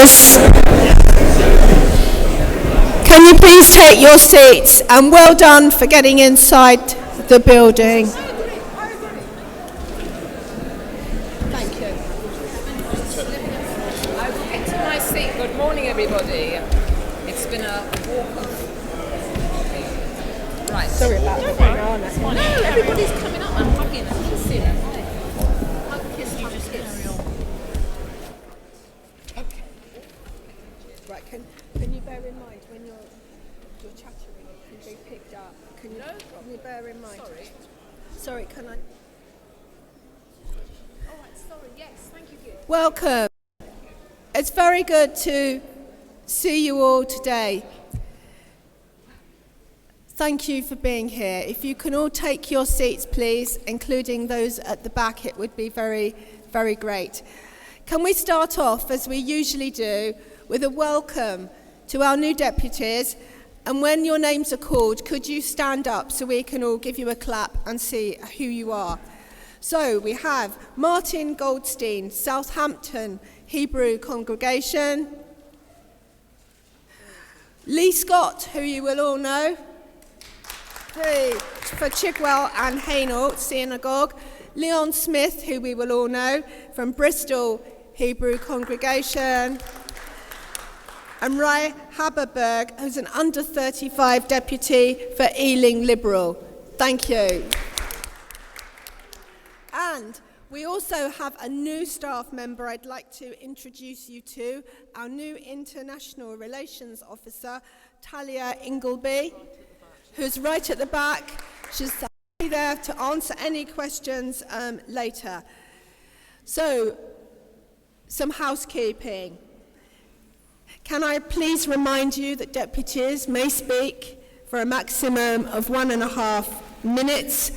Deputies, can you please take your seats, and well done for getting inside the building. Thank you. I will get to my seat. Good morning, everybody. It's been a walk of... Right. Sorry about that. No, everybody's coming up and hugging and kissing. Hug, kiss, hug, kiss. Okay. Right, can you bear in mind when you're chattering, it can be picked up. Can you bear in mind? Sorry, can I? All right, sorry, yes, thank you. Welcome. It's very good to see you all today. Thank you for being here. If you can all take your seats, please, including those at the back, it would be very, very great. Can we start off, as we usually do, with a welcome to our new deputies? And when your names are called, could you stand up so we can all give you a clap and see who you are? So we have Martin Goldstein, Southampton Hebrew Congregation. Lee Scott, who you will all know, for Chigwell and Hainault Synagogue. Leon Smith, who we will all know, from Bristol Hebrew Congregation. And Rai Haberberg, who's an under 35 deputy for Ealing Liberal. Thank you. And we also have a new staff member I'd like to introduce you to, our new International Relations Officer, Talia Ingleby, who's right at the back. She's there to answer any questions later. So, some housekeeping. Can I please remind you that deputies may speak for a maximum of 1.5 minutes.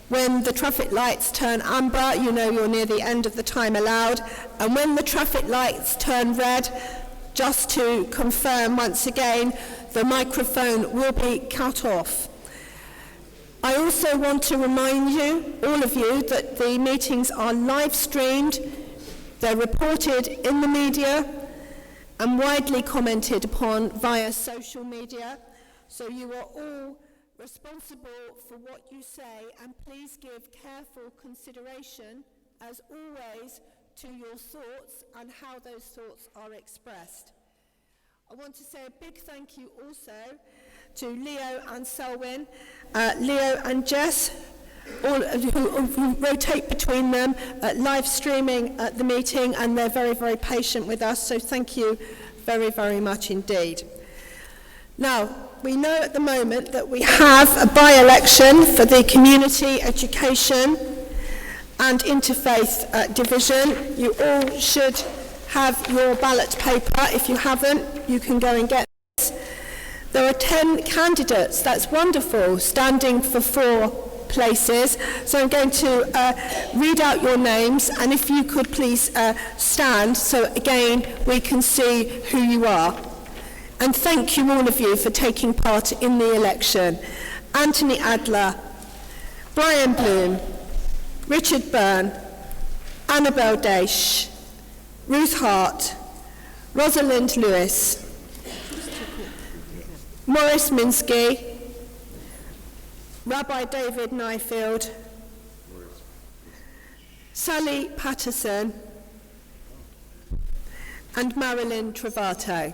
When the traffic lights turn amber, you know you're near the end of the time allowed. And when the traffic lights turn red, just to confirm once again, the microphone will be cut off. I also want to remind you, all of you, that the meetings are live streamed, they're reported in the media and widely commented upon via social media, so you are all responsible for what you say, and please give careful consideration, as always, to your thoughts and how those thoughts are expressed. I want to say a big thank you also to Leo and Selwyn, Leo and Jess, all who rotate between them, live streaming the meeting, and they're very, very patient with us, so thank you very, very much indeed. Now, we know at the moment that we have a by-election for the Community Education and Interfaith Division. You all should have your ballot paper. If you haven't, you can go and get this. There are 10 candidates, that's wonderful, standing for 4 places. So I'm going to read out your names, and if you could please stand, so again we can see who you are. And thank you all of you for taking part in the election. Anthony Adler, Brian Bloom, Richard Byrne, Annabel Daish, Ruth Hart, Rosalind Lewis, Maurice Minsky, Rabbi David Nyfield, Sally Patterson, and Marilyn Travato.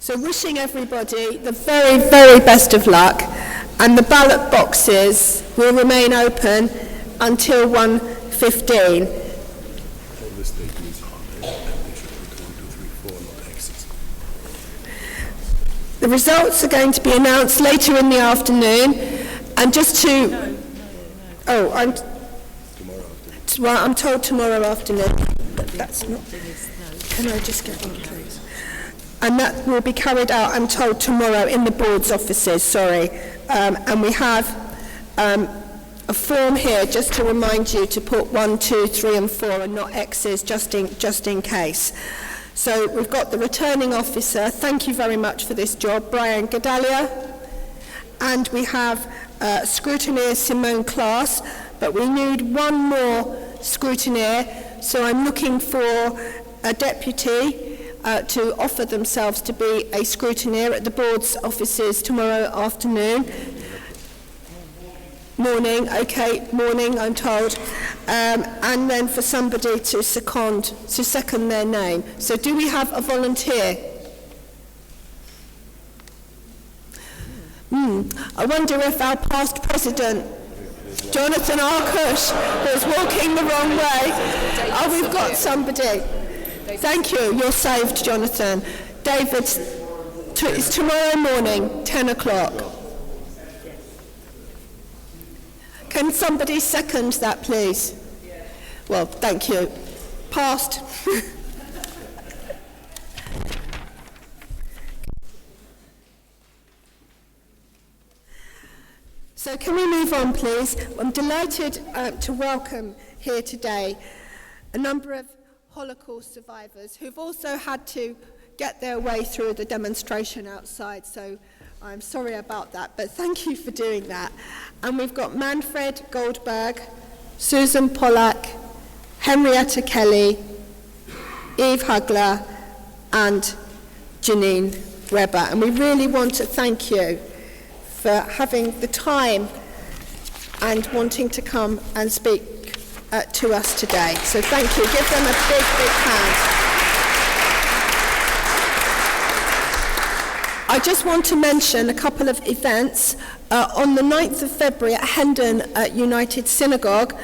So wishing everybody the very, very best of luck, and the ballot boxes will remain open until 1:15. The results are going to be announced later in the afternoon, and just to... I'm told tomorrow afternoon, but that's not... Can I just get one, please? And that will be carried out, I'm told, tomorrow in the board's offices, sorry. And we have a form here just to remind you to put 1, 2, 3 and 4 and not X's just in case. So we've got the returning officer, thank you very much for this job, Brian Gadalia. And we have scrutineer Simone Class, but we need one more scrutineer, so I'm looking for a deputy. to offer themselves to be a scrutineer at the board's offices tomorrow afternoon. Morning, okay, morning, I'm told. And then for somebody to second their name. So do we have a volunteer? I wonder if our past president, Jonathan Arkush, was walking the wrong way. Oh, we've got somebody. Thank you, you're saved, Jonathan. David, it's tomorrow morning, 10 o'clock. Can somebody second that, please? Well, thank you. Passed. So can we move on, please? I'm delighted to welcome here today a number of Holocaust survivors who've also had to get their way through the demonstration outside, so I'm sorry about that, but thank you for doing that. And we've got Manfred Goldberg, Susan Pollack, Henrietta Kelly, Eve Hugler, and Janine Weber. And we really want to thank you for having the time and wanting to come and speak to us today. So thank you. Give them a big, big hand. I just want to mention a couple of events. On the 9th of February at Hendon United Synagogue,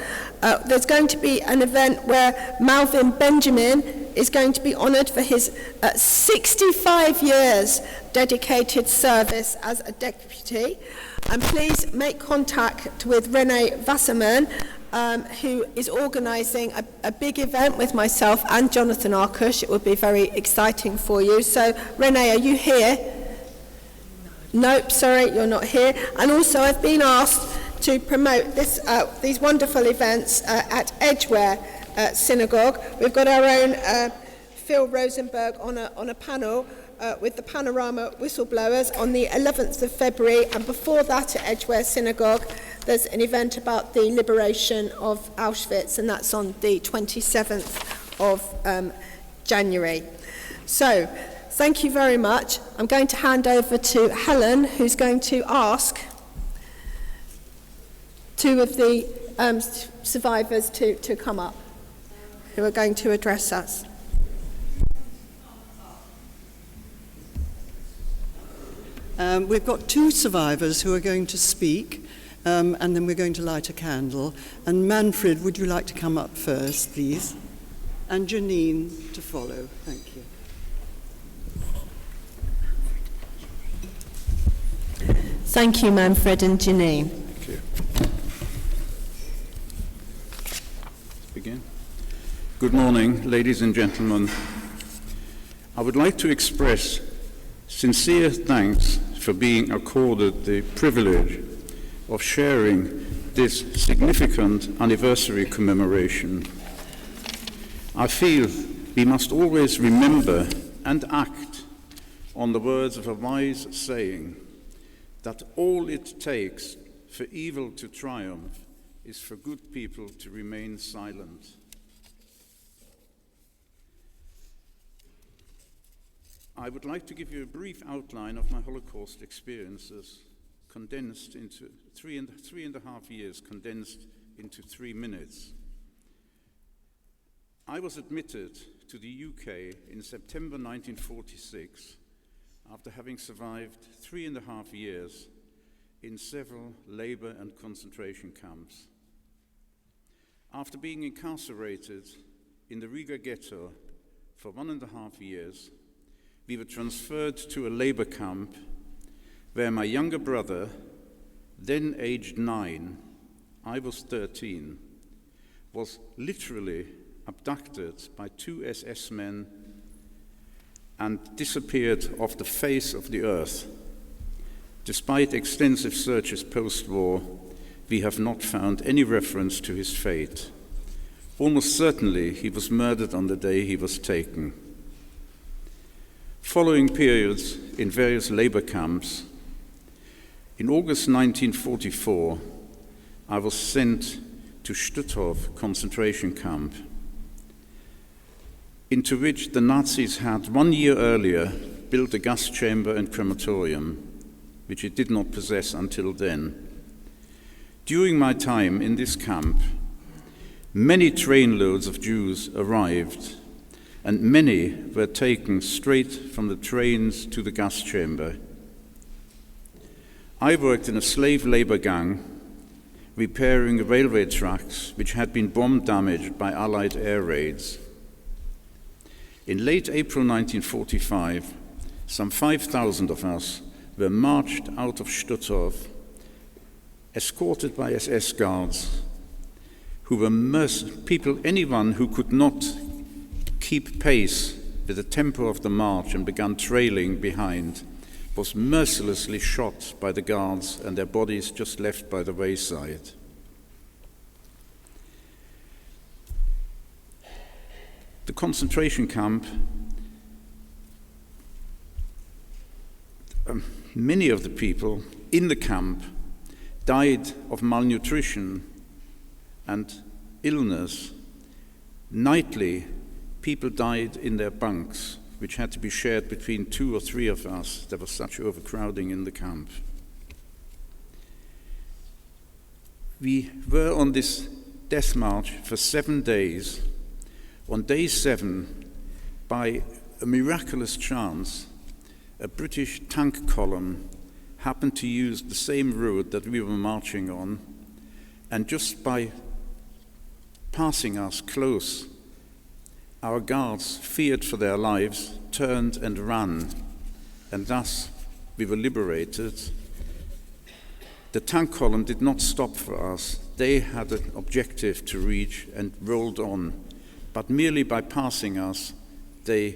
there's going to be an event where Malvin Benjamin is going to be honoured for his 65 years dedicated service as a deputy. And please make contact with Renee Wasserman, who is organising a big event with myself and Jonathan Arkush. It will be very exciting for you. So, Renee, are you here? Nope, sorry, you're not here. And also, I've been asked to promote these wonderful events at Edgware Synagogue. We've got our own Phil Rosenberg on a panel with the Panorama Whistleblowers on the 11th of February, and before that at Edgware Synagogue there's an event about the liberation of Auschwitz, and that's on the 27th of January. So, thank you very much. I'm going to hand over to Helen, who's going to ask two of the survivors to come up, who are going to address us. We've got two survivors who are going to speak, and then we're going to light a candle. And Manfred, would you like to come up first, please? And Janine to follow. Thank you. Thank you, Manfred and Janine. Thank you. Let's begin. Good morning, ladies and gentlemen. I would like to express sincere thanks for being accorded the privilege of sharing this significant anniversary commemoration. I feel we must always remember and act on the words of a wise saying that all it takes for evil to triumph is for good people to remain silent. I would like to give you a brief outline of my Holocaust experiences, condensed into three and a half years, condensed into 3 minutes. I was admitted to the UK in September 1946 after having survived 3.5 years in several labor and concentration camps. After being incarcerated in the Riga ghetto for 1.5 years, we were transferred to a labor camp where my younger brother, then aged 9, I was 13, was literally abducted by 2 SS men and disappeared off the face of the earth. Despite extensive searches post-war, we have not found any reference to his fate. Almost certainly he was murdered on the day he was taken. Following periods in various labor camps, in August 1944, I was sent to Stutthof concentration camp. into which the Nazis had 1 year earlier built a gas chamber and crematorium, which it did not possess until then. During my time in this camp, many trainloads of Jews arrived, and many were taken straight from the trains to the gas chamber. I worked in a slave labor gang, repairing railway tracks which had been bomb damaged by Allied air raids. In late April 1945, some 5,000 of us were marched out of Stutthof, escorted by SS guards, who were anyone who could not keep pace with the tempo of the march and began trailing behind was mercilessly shot by the guards and their bodies just left by the wayside. The concentration camp, many of the people in the camp died of malnutrition and illness. Nightly, people died in their bunks, which had to be shared between 2 or 3 of us. There was such overcrowding in the camp. We were on this death march for 7 days. On day 7, by a miraculous chance, a British tank column happened to use the same road that we were marching on, and just by passing us close, our guards, feared for their lives, turned and ran, and thus we were liberated. The tank column did not stop for us. They had an objective to reach and rolled on, but merely by passing us, they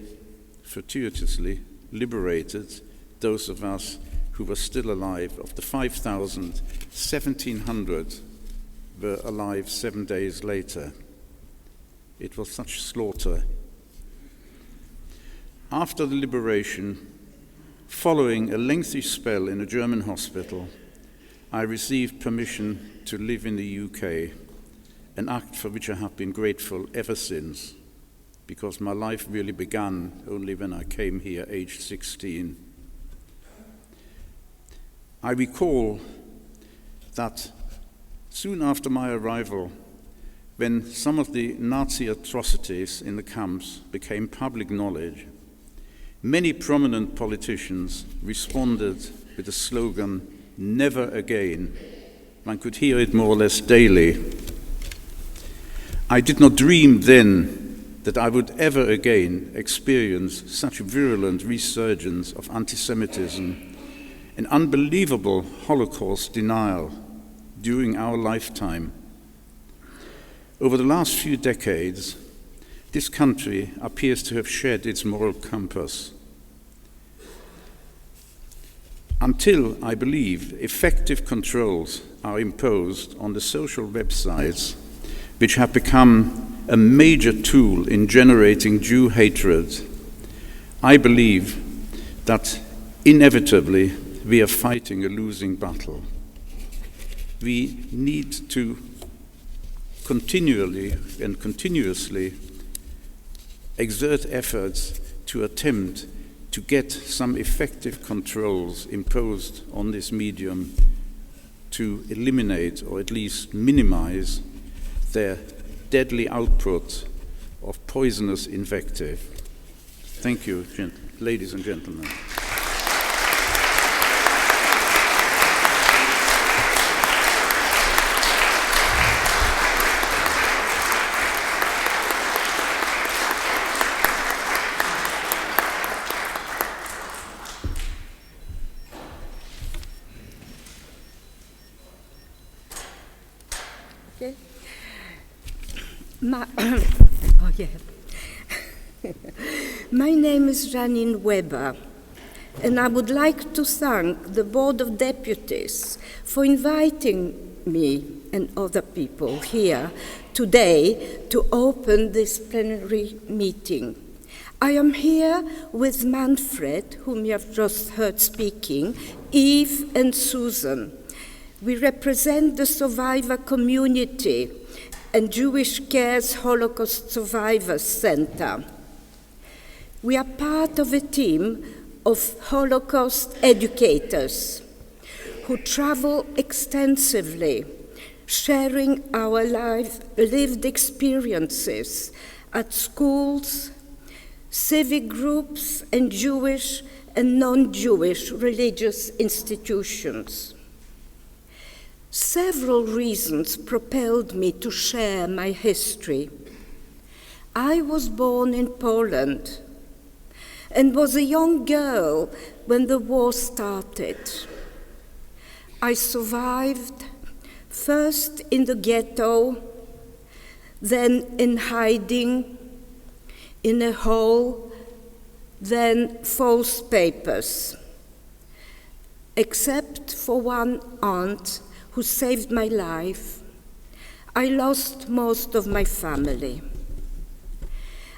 fortuitously liberated those of us who were still alive. Of the 5,000, 1,700 were alive 7 days later. It was such slaughter. After the liberation, following a lengthy spell in a German hospital, I received permission to live in the UK, an act for which I have been grateful ever since, because my life really began only when I came here aged 16. I recall that soon after my arrival, when some of the Nazi atrocities in the camps became public knowledge, many prominent politicians responded with the slogan, "Never again." One could hear it more or less daily. I did not dream then that I would ever again experience such a virulent resurgence of anti-Semitism, an unbelievable Holocaust denial during our lifetime. Over the last few decades, this country appears to have shed its moral compass. Until, I believe, effective controls are imposed on the social websites, which have become a major tool in generating Jew hatred, I believe that inevitably we are fighting a losing battle. We need to continually and continuously exert efforts to attempt to get some effective controls imposed on this medium to eliminate or at least minimize their deadly output of poisonous invective. Thank you, ladies and gentlemen. Okay. My name is Janine Weber, and I would like to thank the Board of Deputies for inviting me and other people here today to open this plenary meeting. I am here with Manfred, whom you have just heard speaking, Eve and Susan. We represent the survivor community and Jewish Care's Holocaust Survivors Center. We are part of a team of Holocaust educators who travel extensively, sharing our lived experiences at schools, civic groups, and Jewish and non-Jewish religious institutions. Several reasons propelled me to share my history. I was born in Poland and was a young girl when the war started. I survived, first in the ghetto, then in hiding in a hole, then false papers, except for one aunt who saved my life. I lost most of my family.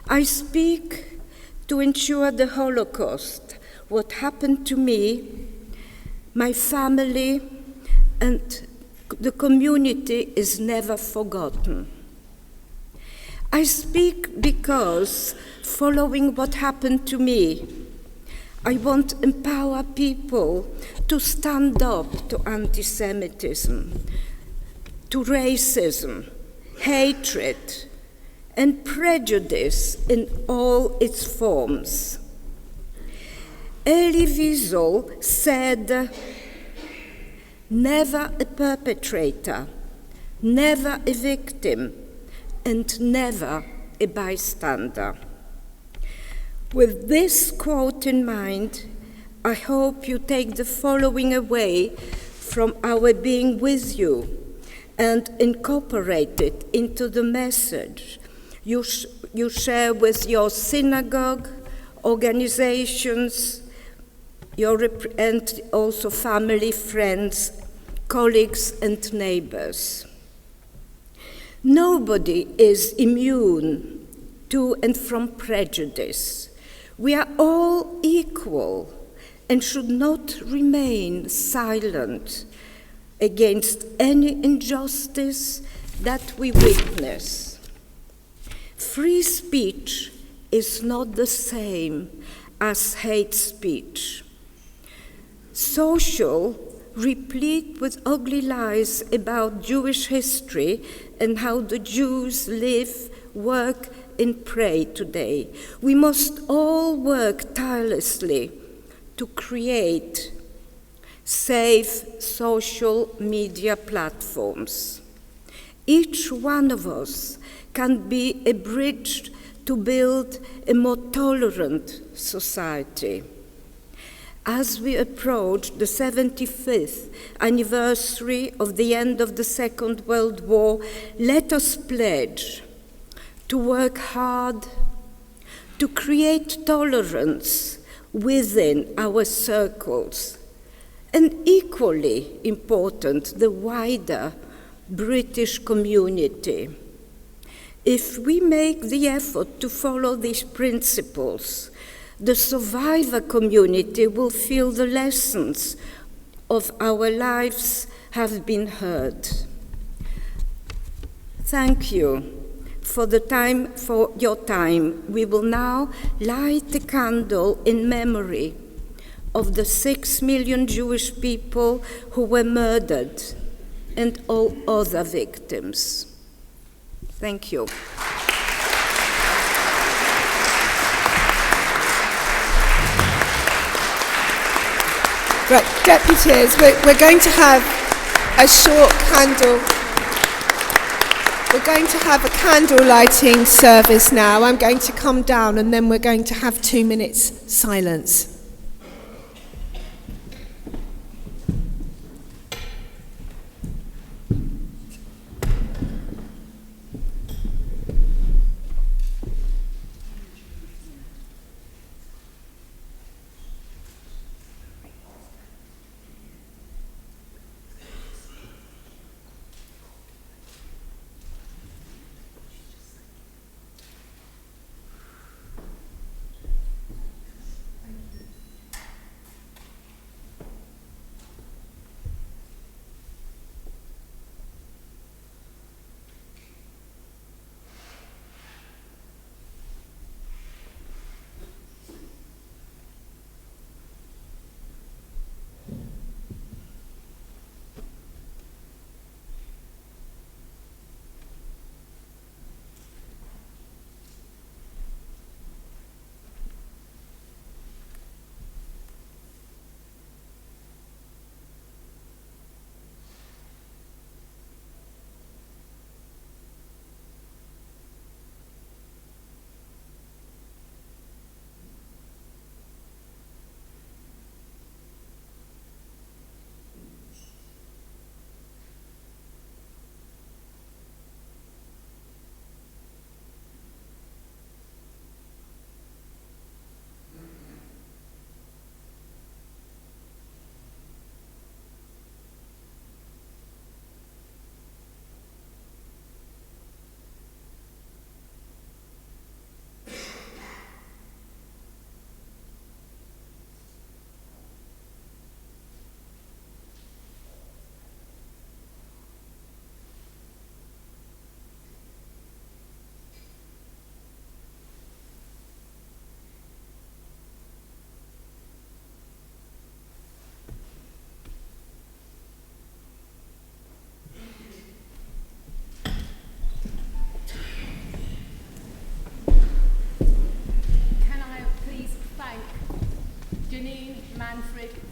I speak to ensure the Holocaust, what happened to me, my family, and the community is never forgotten. I speak because, following what happened to me, I want to empower people to stand up to anti-Semitism, to racism, hatred, and prejudice in all its forms. Elie Wiesel said, "Never a perpetrator, never a victim, and never a bystander." With this quote in mind, I hope you take the following away from our being with you and incorporate it into the message you share with your synagogue, organizations, and also family, friends, colleagues, and neighbors. Nobody is immune to and from prejudice. We are all equal and should not remain silent against any injustice that we witness. Free speech is not the same as hate speech. Social, replete with ugly lies about Jewish history and how the Jews live, work, and pray today. We must all work tirelessly to create safe social media platforms. Each one of us can be a bridge to build a more tolerant society. As we approach the 75th anniversary of the end of the Second World War, let us pledge to work hard to create tolerance within our circles, and equally important, the wider British community. If we make the effort to follow these principles, the survivor community will feel the lessons of our lives have been heard. Thank you for your time. We will now light a candle in memory of the 6 million Jewish people who were murdered and all other victims. Thank you. Right, deputies, we're going to have a short candle. We're going to have a candle lighting service now. I'm going to come down and then we're going to have 2 minutes silence.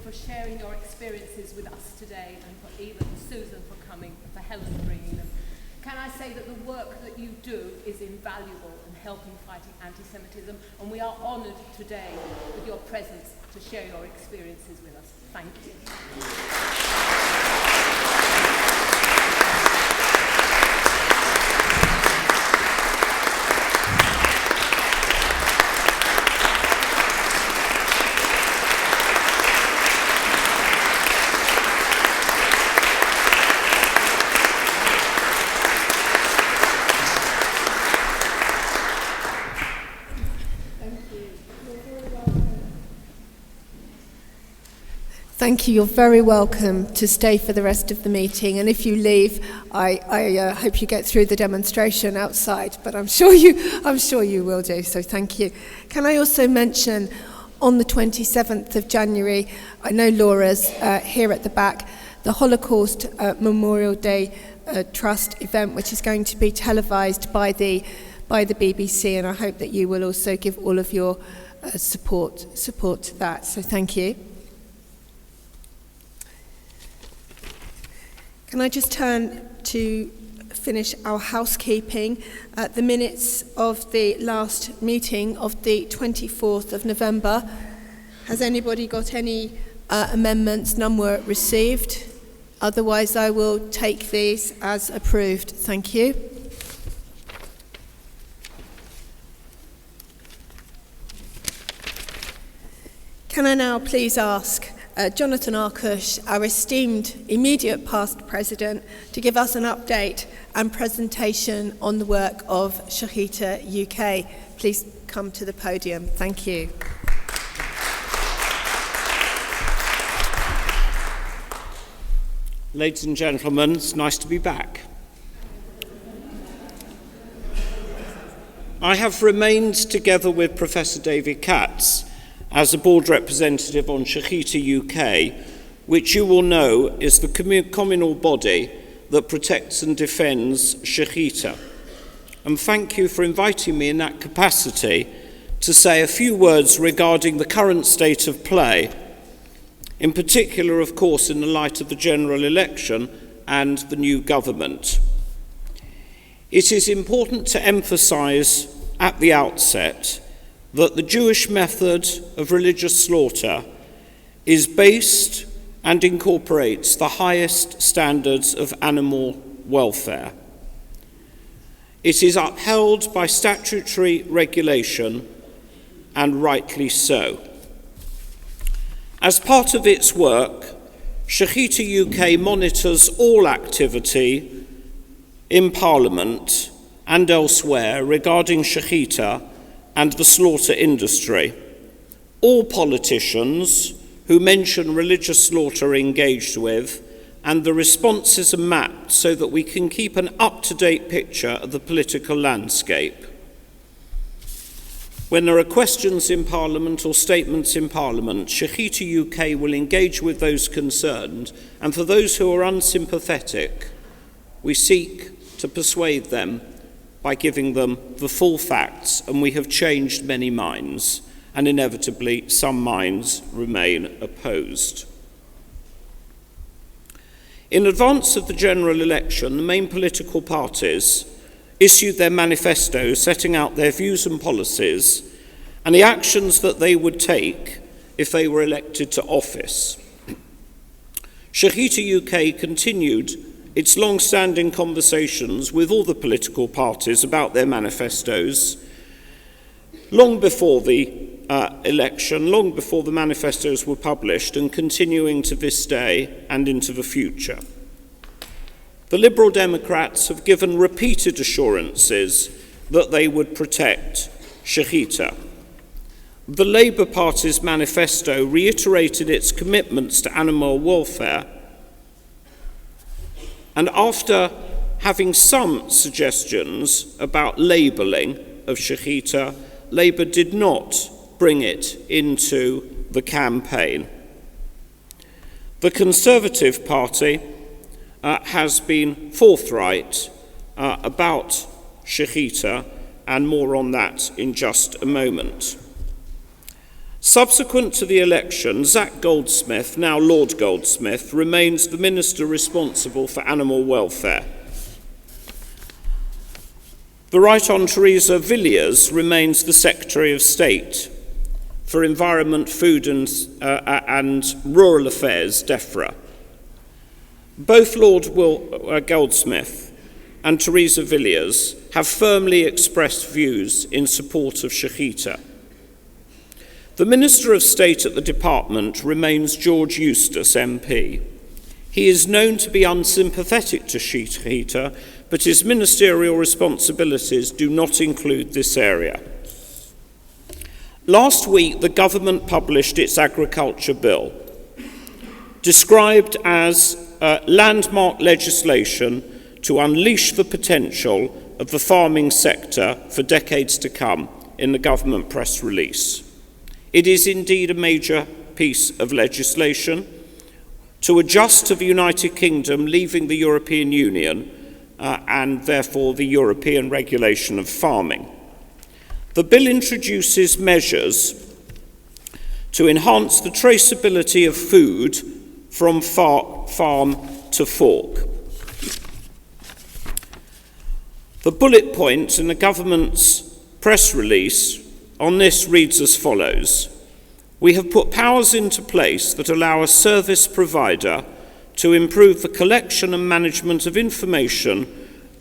for sharing your experiences with us today, and for Eva and Susan for coming, and for Helen bringing them. Can I say that the work that you do is invaluable in helping fighting anti-Semitism, and we are honoured today with your presence to share your experiences with us. Thank you. Thank you. You're very welcome to stay for the rest of the meeting. And if you leave, I hope you get through the demonstration outside. But I'm sure you will do. So thank you. Can I also mention, on the 27th of January, I know Laura's here at the back, the Holocaust Memorial Day Trust event, which is going to be televised by the BBC, and I hope that you will also give all of your support to that. So thank you. Can I just turn to finish our housekeeping? The minutes of the last meeting of the 24th of November. Has anybody got any amendments? None were received. Otherwise, I will take these as approved. Thank you. Can I now please ask Jonathan Arkush, our esteemed immediate past president, to give us an update and presentation on the work of Shechita UK. Please come to the podium. Thank you. Ladies and gentlemen, it's nice to be back. I have remained together with Professor David Katz as a board representative on Shechita UK, which you will know is the communal body that protects and defends Shechita. And thank you for inviting me in that capacity to say a few words regarding the current state of play, in particular, of course, in the light of the general election and the new government. It is important to emphasise at the outset that the Jewish method of religious slaughter is based and incorporates the highest standards of animal welfare. It is upheld by statutory regulation, and rightly so. As part of its work, Shechita UK monitors all activity in Parliament and elsewhere regarding Shechita and the slaughter industry. All politicians who mention religious slaughter are engaged with, and the responses are mapped so that we can keep an up-to-date picture of the political landscape. When there are questions in Parliament or statements in Parliament, Shechita UK will engage with those concerned, and for those who are unsympathetic, we seek to persuade them by giving them the full facts, and we have changed many minds, and inevitably some minds remain opposed. In advance of the general election, the main political parties issued their manifestos setting out their views and policies and the actions that they would take if they were elected to office. Shechita UK continued its long-standing conversations with all the political parties about their manifestos long before the election, long before the manifestos were published, and continuing to this day and into the future. The Liberal Democrats have given repeated assurances that they would protect Shechita. The Labour Party's manifesto reiterated its commitments to animal welfare, and after having some suggestions about labelling of Shechita, Labour did not bring it into the campaign. The Conservative Party has been forthright about Shechita, and more on that in just a moment. Subsequent to the election, Zac Goldsmith, now Lord Goldsmith, remains the minister responsible for animal welfare. The Right Hon. Theresa Villiers remains the Secretary of State for Environment, Food and Rural Affairs, DEFRA. Both Lord Goldsmith and Theresa Villiers have firmly expressed views in support of Shechita. The Minister of State at the department remains George Eustace, MP. He is known to be unsympathetic to Shechita, but his ministerial responsibilities do not include this area. Last week, the government published its agriculture bill, described as landmark legislation to unleash the potential of the farming sector for decades to come in the government press release. It is indeed a major piece of legislation to adjust to the United Kingdom leaving the European Union and therefore the European regulation of farming. The bill introduces measures to enhance the traceability of food from farm to fork. The bullet point in the government's press release on this reads as follows: "We have put powers into place that allow a service provider to improve the collection and management of information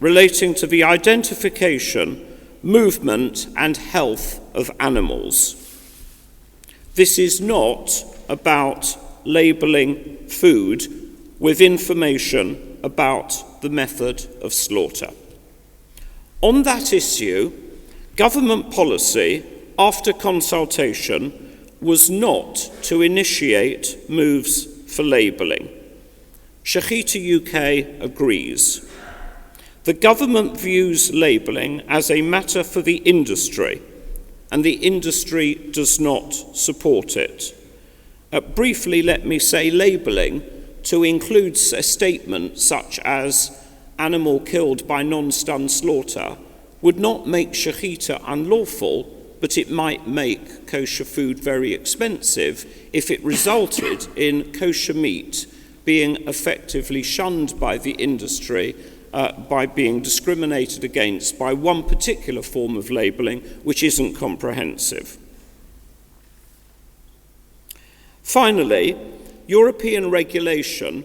relating to the identification, movement and health of animals." This is not about labelling food with information about the method of slaughter. On that issue, government policy, after consultation, was not to initiate moves for labelling. Shechita UK agrees. The government views labelling as a matter for the industry, and the industry does not support it. Briefly, let me say labelling to include a statement such as "animal killed by non-stun slaughter" would not make Shechita unlawful, but it might make kosher food very expensive if it resulted in kosher meat being effectively shunned by the industry by being discriminated against by one particular form of labelling which isn't comprehensive. Finally, European regulation,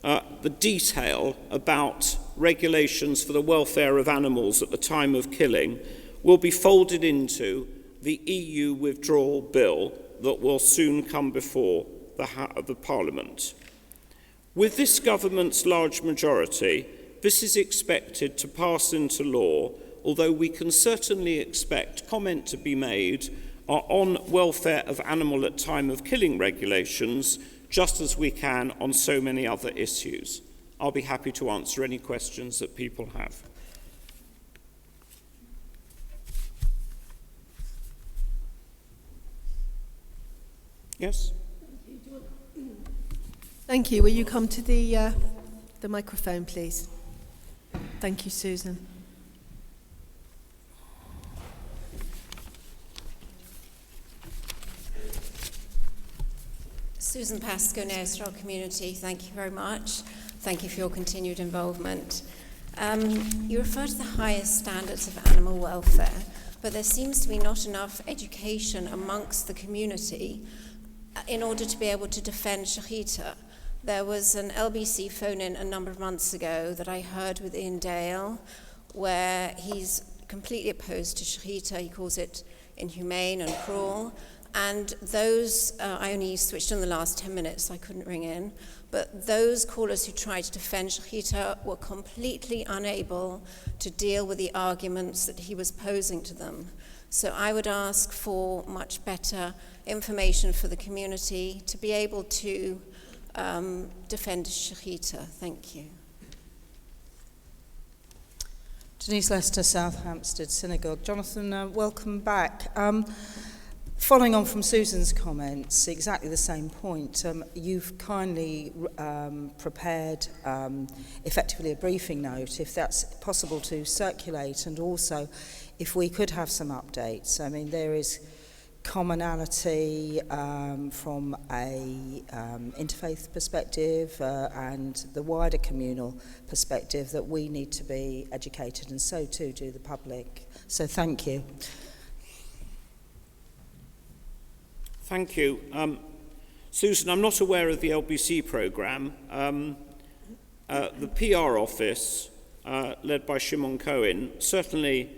the detail about regulations for the welfare of animals at the time of killing, will be folded into the EU withdrawal bill that will soon come before the Parliament. With this government's large majority, this is expected to pass into law, although we can certainly expect comment to be made on welfare of animal at time of killing regulations, just as we can on so many other issues. I'll be happy to answer any questions that people have. Yes? Thank you. Will you come to the microphone, please? Thank you, Susan. Susan Pascoe, Nairstrad Community, thank you very much. Thank you for your continued involvement. You refer to the highest standards of animal welfare, but there seems to be not enough education amongst the community in order to be able to defend Shechita. There was an LBC phone-in a number of months ago that I heard with Ian Dale, where he's completely opposed to Shechita. He calls it inhumane and cruel. And those, I only switched on the last 10 minutes, so I couldn't ring in, but those callers who tried to defend Shechita were completely unable to deal with the arguments that he was posing to them. So I would ask for much better information for the community to be able to defend Shechita. Thank you. Denise Lester, South Hampstead Synagogue. Jonathan, welcome back. Following on from Susan's comments, exactly the same point. You've kindly prepared effectively a briefing note, if that's possible to circulate, and also if we could have some updates. I mean, there is commonality from a interfaith perspective and the wider communal perspective that we need to be educated, and so too do the public. So thank you. Thank you. Susan, I'm not aware of the LBC programme. The PR office, led by Shimon Cohen, certainly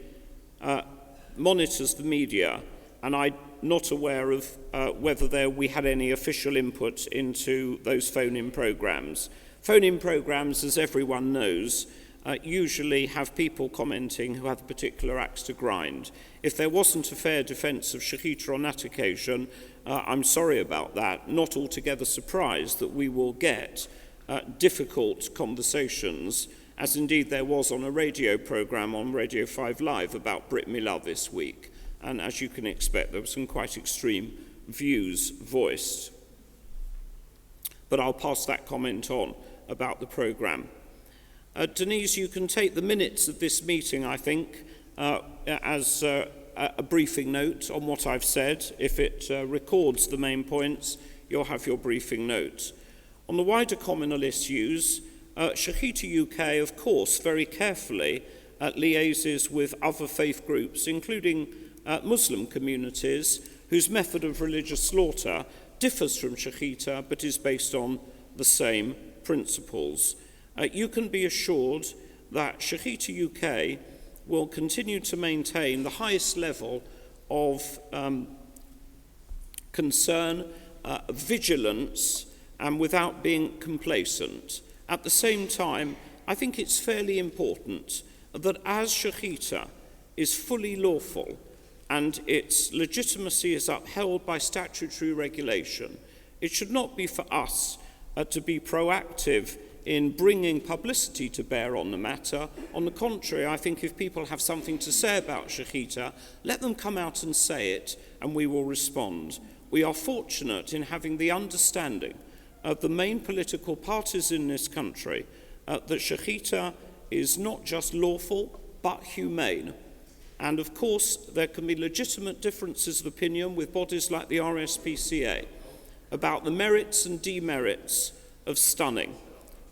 monitors the media, and I'm not aware of whether we had any official input into those phone-in programmes. Phone-in programmes, as everyone knows, usually have people commenting who have a particular axe to grind. If there wasn't a fair defence of Shechita on that occasion, I'm sorry about that. Not altogether surprised that we will get difficult conversations, as indeed there was on a radio programme on Radio 5 Live about Brit Milah this week. And as you can expect, there were some quite extreme views voiced. But I'll pass that comment on about the programme. Denise, you can take the minutes of this meeting, I think, as a briefing note on what I've said. If it records the main points, you'll have your briefing note. On the wider communal issues, Shechita UK, of course, very carefully liaises with other faith groups, including Muslim communities, whose method of religious slaughter differs from Shechita, but is based on the same principles. You can be assured that Shechita UK will continue to maintain the highest level of concern, vigilance, and without being complacent. At the same time, I think it's fairly important that as Shechita is fully lawful and its legitimacy is upheld by statutory regulation, it should not be for us to be proactive in bringing publicity to bear on the matter. On the contrary, I think if people have something to say about Shechita, let them come out and say it, and we will respond. We are fortunate in having the understanding of the main political parties in this country that Shechita is not just lawful, but humane. And of course, there can be legitimate differences of opinion with bodies like the RSPCA about the merits and demerits of stunning.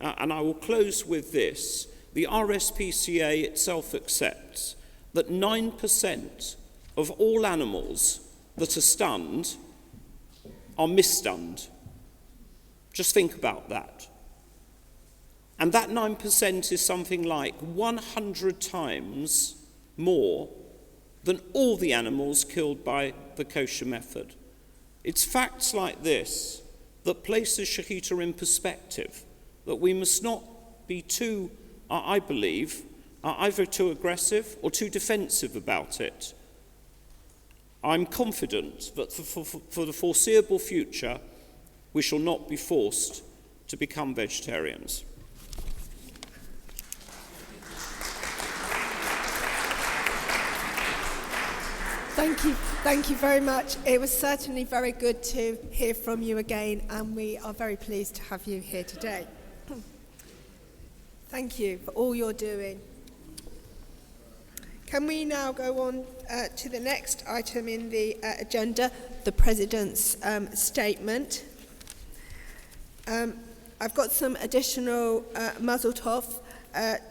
And I will close with this. The RSPCA itself accepts that 9% of all animals that are stunned are misstunned. Just think about that. And that 9% is something like 100 times more than all the animals killed by the kosher method. It's facts like this that places Shechita in perspective, that we must not be too, I believe, either too aggressive or too defensive about it. I'm confident that for the foreseeable future, we shall not be forced to become vegetarians. Thank you very much. It was certainly very good to hear from you again, and we are very pleased to have you here today. Thank you for all you're doing. Can we now go on to the next item in the agenda, the President's statement. I've got some additional mazel tov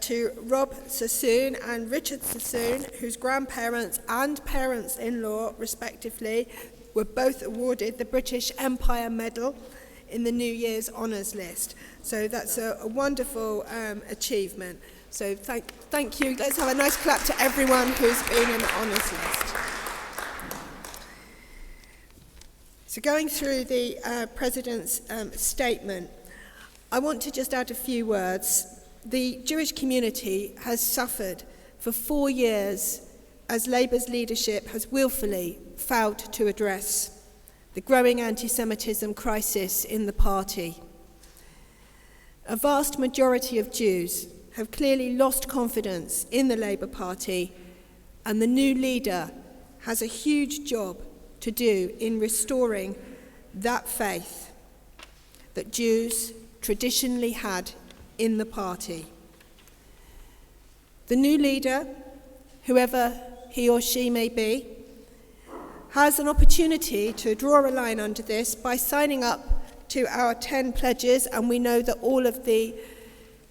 to Rob Sassoon and Richard Sassoon, whose grandparents and parents-in-law, respectively, were both awarded the British Empire Medal in the New Year's Honours List. So that's a wonderful achievement. So thank you. Let's have a nice clap to everyone who's been in the Honours List. So going through the President's statement, I want to just add a few words. The Jewish community has suffered for 4 years as Labour's leadership has willfully failed to address the growing anti-Semitism crisis in the party. A vast majority of Jews have clearly lost confidence in the Labour Party, and the new leader has a huge job to do in restoring that faith that Jews traditionally had in the party. The new leader, whoever he or she may be, has an opportunity to draw a line under this by signing up to our 10 pledges, and we know that all of the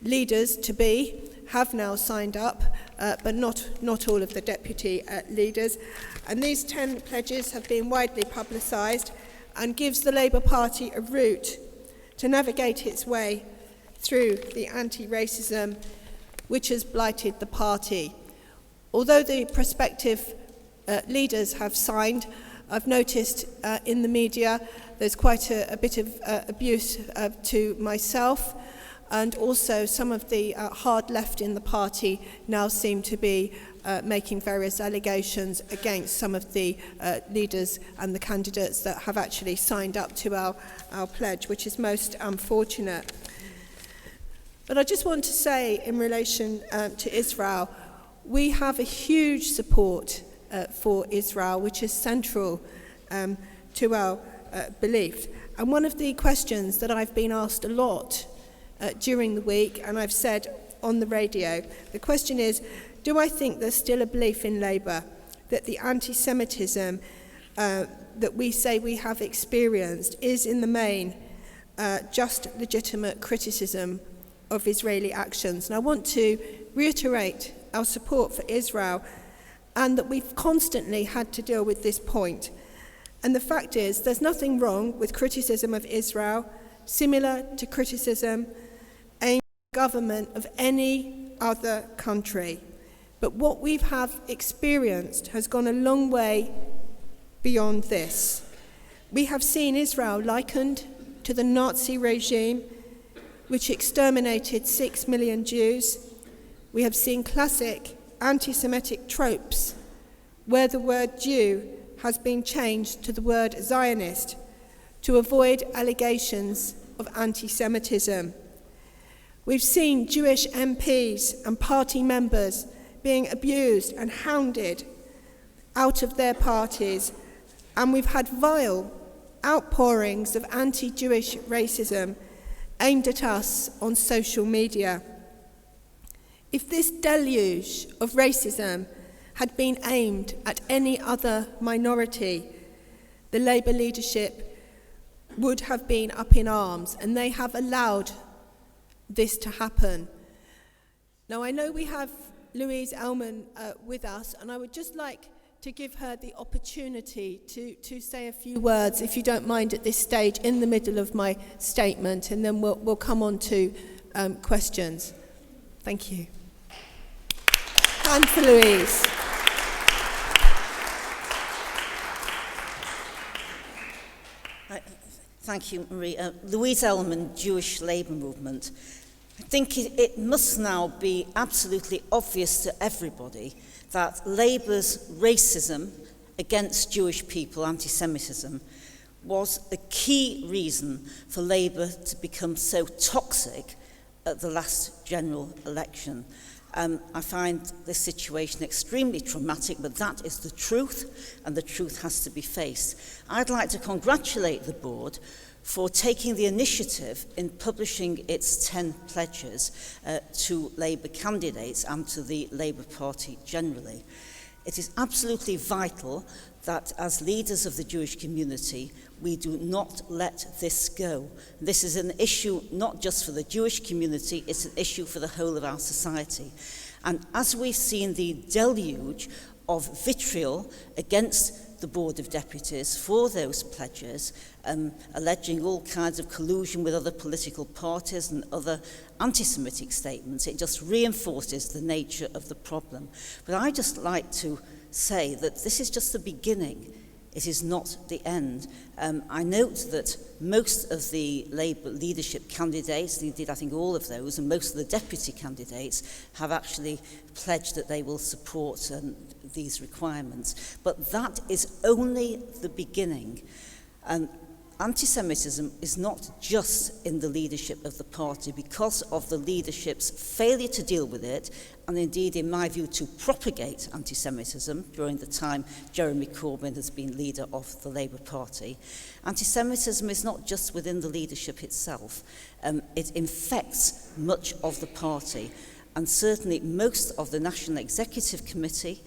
leaders-to-be have now signed up, but not all of the deputy leaders. And these 10 pledges have been widely publicised and gives the Labour Party a route to navigate its way through the anti-racism which has blighted the party. Although the prospective leaders have signed, I've noticed in the media there's quite a bit of abuse to myself, and also some of the hard left in the party now seem to be making various allegations against some of the leaders and the candidates that have actually signed up to our pledge, which is most unfortunate. But I just want to say, in relation to Israel, we have a huge support for Israel, which is central to our belief. And one of the questions that I've been asked a lot during the week, and I've said on the radio, the question is, do I think there's still a belief in Labour that the anti-Semitism that we say we have experienced is in the main just legitimate criticism of Israeli actions? And I want to reiterate our support for Israel, and that we've constantly had to deal with this point. And the fact is, there's nothing wrong with criticism of Israel, similar to criticism aimed at the government of any other country. But what we have experienced has gone a long way beyond this. We have seen Israel likened to the Nazi regime, which exterminated 6 million Jews. We have seen classic anti-Semitic tropes where the word Jew has been changed to the word Zionist to avoid allegations of anti-Semitism. We've seen Jewish MPs and party members being abused and hounded out of their parties, and we've had vile outpourings of anti-Jewish racism aimed at us on social media. If this deluge of racism had been aimed at any other minority, the Labour leadership would have been up in arms, and they have allowed this to happen. Now, I know we have Louise Ellman with us, and I would just like to give her the opportunity to say a few words, if you don't mind, at this stage, in the middle of my statement, and then we'll come on to questions. Thank you. And for Louise. Thank you, Marie. Louise Ellman, Jewish Labour Movement. I think it must now be absolutely obvious to everybody that Labour's racism against Jewish people, anti-Semitism, was a key reason for Labour to become so toxic at the last general election. I find this situation extremely traumatic, but that is the truth, and the truth has to be faced. I'd like to congratulate the board for taking the initiative in publishing its 10 pledges to Labour candidates and to the Labour Party generally. It is absolutely vital that as leaders of the Jewish community, we do not let this go. This is an issue not just for the Jewish community, it's an issue for the whole of our society. And as we've seen the deluge of vitriol against the Board of Deputies for those pledges, alleging all kinds of collusion with other political parties and other anti-Semitic statements, it just reinforces the nature of the problem. But I just like to say that this is just the beginning. It is not the end. I note that most of the Labour leadership candidates, indeed I think all of those, and most of the deputy candidates have actually pledged that they will support these requirements. But that is only the beginning. Anti-Semitism is not just in the leadership of the party because of the leadership's failure to deal with it, and indeed, in my view, to propagate anti-Semitism during the time Jeremy Corbyn has been leader of the Labour Party. Anti-Semitism is not just within the leadership itself. It infects much of the party, and certainly most of the National Executive Committee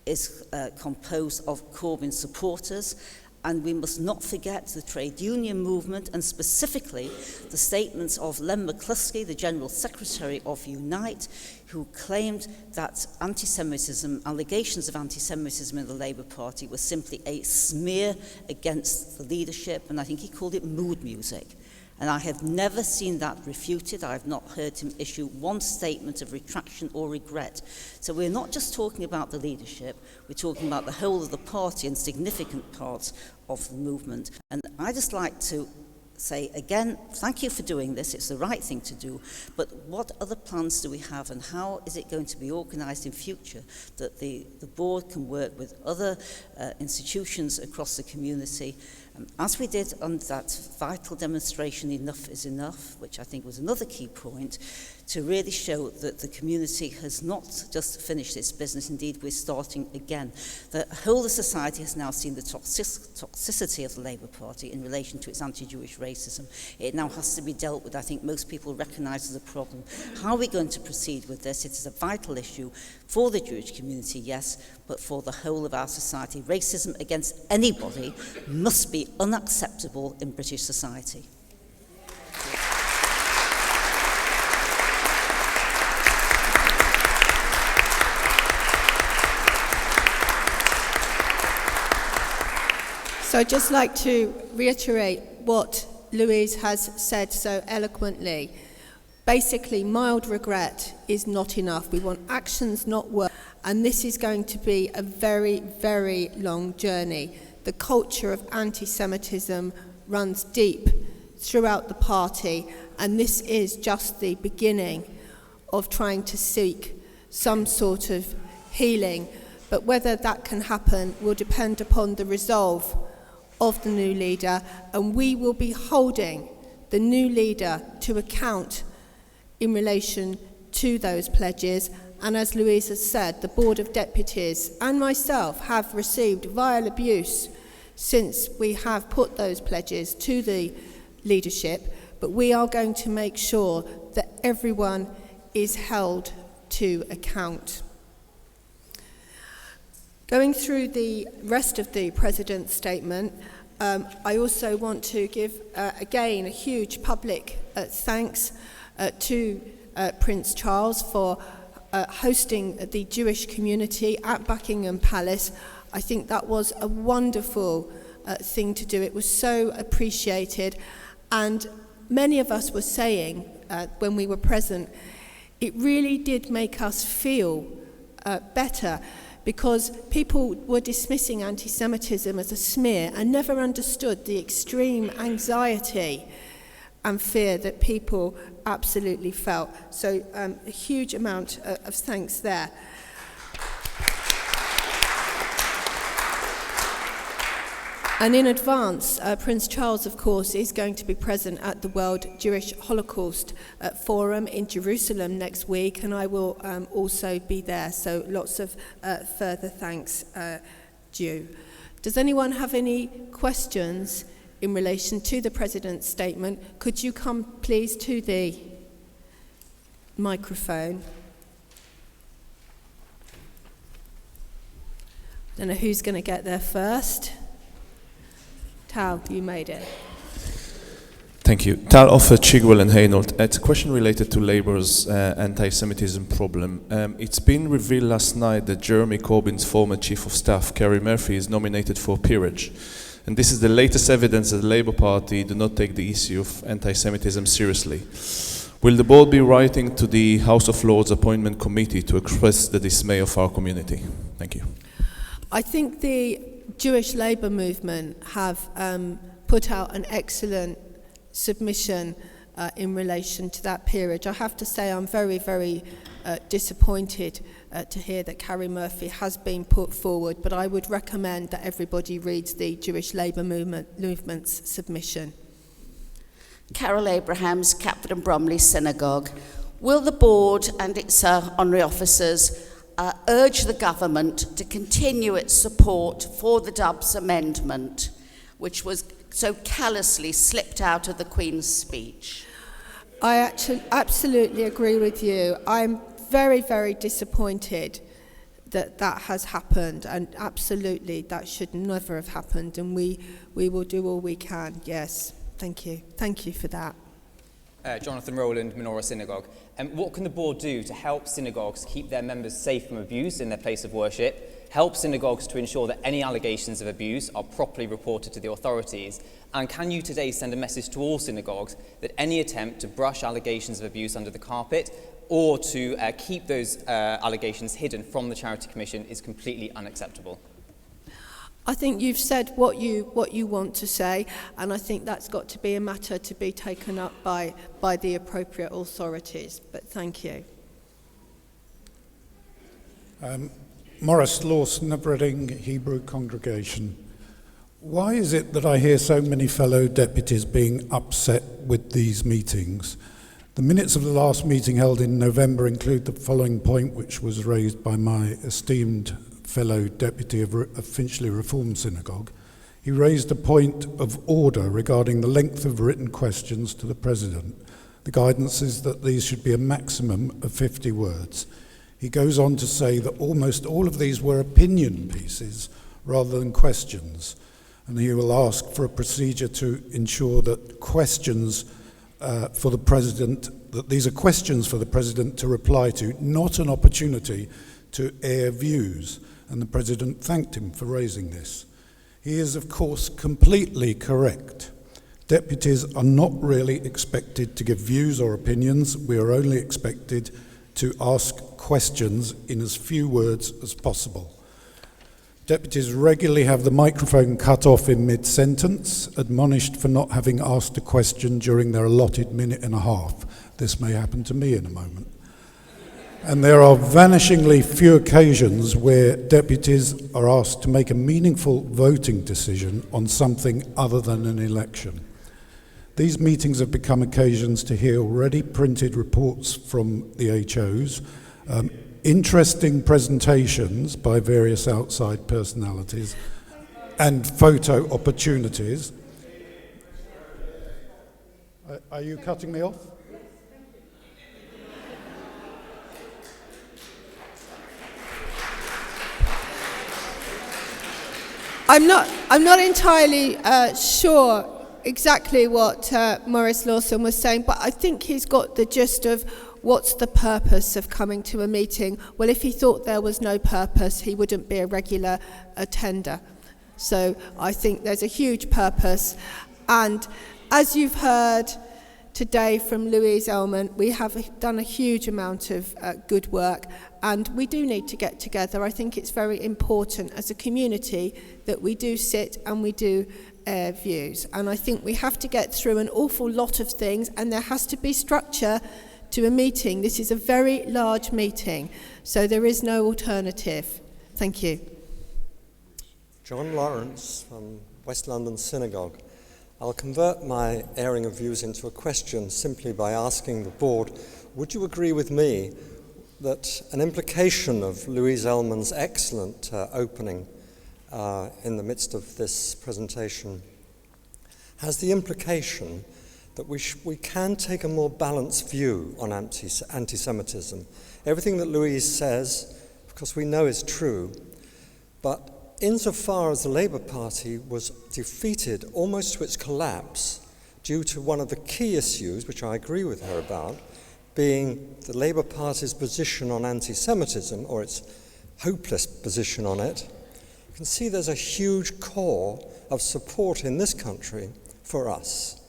is composed of Corbyn supporters, and we must not forget the trade union movement, and specifically the statements of Len McCluskey, the General Secretary of Unite, who claimed that anti-Semitism, allegations of anti-Semitism in the Labour Party was simply a smear against the leadership, and I think he called it mood music. And I have never seen that refuted. I have not heard him issue one statement of retraction or regret. So we're not just talking about the leadership, we're talking about the whole of the party and significant parts of the movement. And I just like to say again, thank you for doing this, it's the right thing to do, but what other plans do we have, and how is it going to be organised in future that the board can work with other institutions across the community, as we did on that vital demonstration, Enough is Enough, which I think was another key point, to really show that the community has not just finished its business, indeed we're starting again. The whole of society has now seen the toxicity of the Labour Party in relation to its anti-Jewish racism. It now has to be dealt with. I think most people recognise as a problem. How are we going to proceed with this? It is a vital issue for the Jewish community, yes, but for the whole of our society. Racism against anybody must be unacceptable in British society. So I'd just like to reiterate what Louise has said so eloquently. Basically, mild regret is not enough. We want actions, not words. And this is going to be a very, very long journey. The culture of anti-Semitism runs deep throughout the party, and this is just the beginning of trying to seek some sort of healing. But whether that can happen will depend upon the resolve of the new leader, and we will be holding the new leader to account in relation to those pledges. And as Louise has said, the Board of Deputies and myself have received vile abuse since we have put those pledges to the leadership, but we are going to make sure that everyone is held to account. Going through the rest of the President's statement, I also want to give, again, a huge public thanks to Prince Charles for hosting the Jewish community at Buckingham Palace. I think that was a wonderful thing to do. It was so appreciated, and many of us were saying when we were present, it really did make us feel better, because people were dismissing anti-Semitism as a smear and never understood the extreme anxiety and fear that people absolutely felt. So a huge amount of thanks there. And in advance, Prince Charles, of course, is going to be present at the World Jewish Holocaust Forum in Jerusalem next week, and I will also be there, so lots of further thanks due. Does anyone have any questions in relation to the President's statement? Could you come, please, to the microphone? I don't know who's going to get there first. Tal, you made it. Thank you. Tal of Chigwell and Hainault. It's a question related to Labour's anti-Semitism problem. It's been revealed last night that Jeremy Corbyn's former Chief of Staff, Kerry Murphy, is nominated for peerage. And this is the latest evidence that the Labour Party do not take the issue of anti-Semitism seriously. Will the board be writing to the House of Lords Appointment Committee to express the dismay of our community? Thank you. I think the Jewish Labour movement have put out an excellent submission in relation to that peerage. I have to say I'm very, very disappointed to hear that Kerry Murphy has been put forward, but I would recommend that everybody reads the Jewish Labour movement's submission. Carol Abrahams, Catford and Bromley Synagogue. Will the board and its honorary officers urge the government to continue its support for the Dubs Amendment, which was so callously slipped out of the Queen's speech? I actually absolutely agree with you. I'm very, very disappointed that has happened, and absolutely that should never have happened, and we will do all we can. Yes, thank you for that. Jonathan Rowland, Menorah Synagogue. What can the board do to help synagogues keep their members safe from abuse in their place of worship, help synagogues to ensure that any allegations of abuse are properly reported to the authorities, and can you today send a message to all synagogues that any attempt to brush allegations of abuse under the carpet or to keep those allegations hidden from the Charity Commission is completely unacceptable? I think you've said what you want to say, and I think that's got to be a matter to be taken up by the appropriate authorities. But thank you. Morris Lawson of Reading Hebrew Congregation. Why is it that I hear so many fellow deputies being upset with these meetings? The minutes of the last meeting held in November include the following point, which was raised by my esteemed fellow deputy of Finchley Reformed Synagogue. He raised a point of order regarding the length of written questions to the President. The guidance is that these should be a maximum of 50 words. He goes on to say that almost all of these were opinion pieces rather than questions, and he will ask for a procedure to ensure that questions for the President, that these are questions for the President to reply to, not an opportunity to air views. And the President thanked him for raising this. He is, of course, completely correct. Deputies are not really expected to give views or opinions. We are only expected to ask questions in as few words as possible. Deputies regularly have the microphone cut off in mid-sentence, admonished for not having asked a question during their allotted minute and a half. This may happen to me in a moment. And there are vanishingly few occasions where deputies are asked to make a meaningful voting decision on something other than an election. These meetings have become occasions to hear already printed reports from the HOs, interesting presentations by various outside personalities, and photo opportunities. Are you cutting me off? I'm not entirely sure exactly what Morris Lawson was saying, but I think he's got the gist of what's the purpose of coming to a meeting. Well, if he thought there was no purpose, he wouldn't be a regular attender. So I think there's a huge purpose. And as you've heard today from Louise Ellman, we have done a huge amount of good work, and we do need to get together. I think it's very important as a community that we do sit and we do air views. And I think we have to get through an awful lot of things, and there has to be structure to a meeting. This is a very large meeting, so there is no alternative. Thank you. John Lawrence from West London Synagogue. I'll convert my airing of views into a question simply by asking the board, would you agree with me that an implication of Louise Ellman's excellent opening in the midst of this presentation has the implication that we can take a more balanced view on anti-Semitism. Everything that Louise says, of course, we know is true, but insofar as the Labour Party was defeated almost to its collapse due to one of the key issues, which I agree with her about, being the Labour Party's position on anti-Semitism, or its hopeless position on it, you can see there's a huge core of support in this country for us,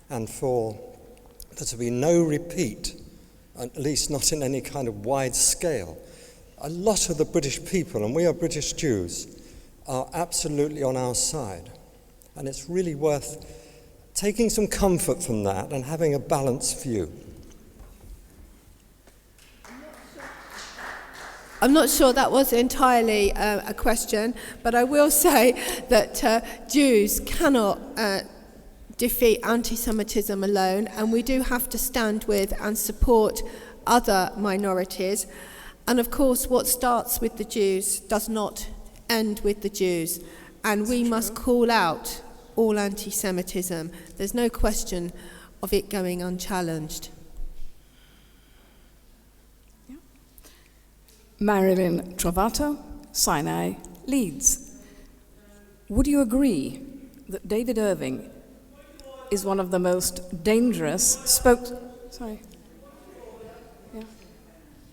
and for there to be no repeat, at least not in any kind of wide scale. A lot of the British people, and we are British Jews, are absolutely on our side. And it's really worth taking some comfort from that and having a balanced view. I'm not sure that was entirely a question, but I will say that Jews cannot defeat anti-Semitism alone, and we do have to stand with and support other minorities. And of course, what starts with the Jews does not end with the Jews, and we must call out all anti-Semitism. There's no question of it going unchallenged. Marilyn Trovato, Sinai, Leeds. Would you agree that David Irving is one of the most dangerous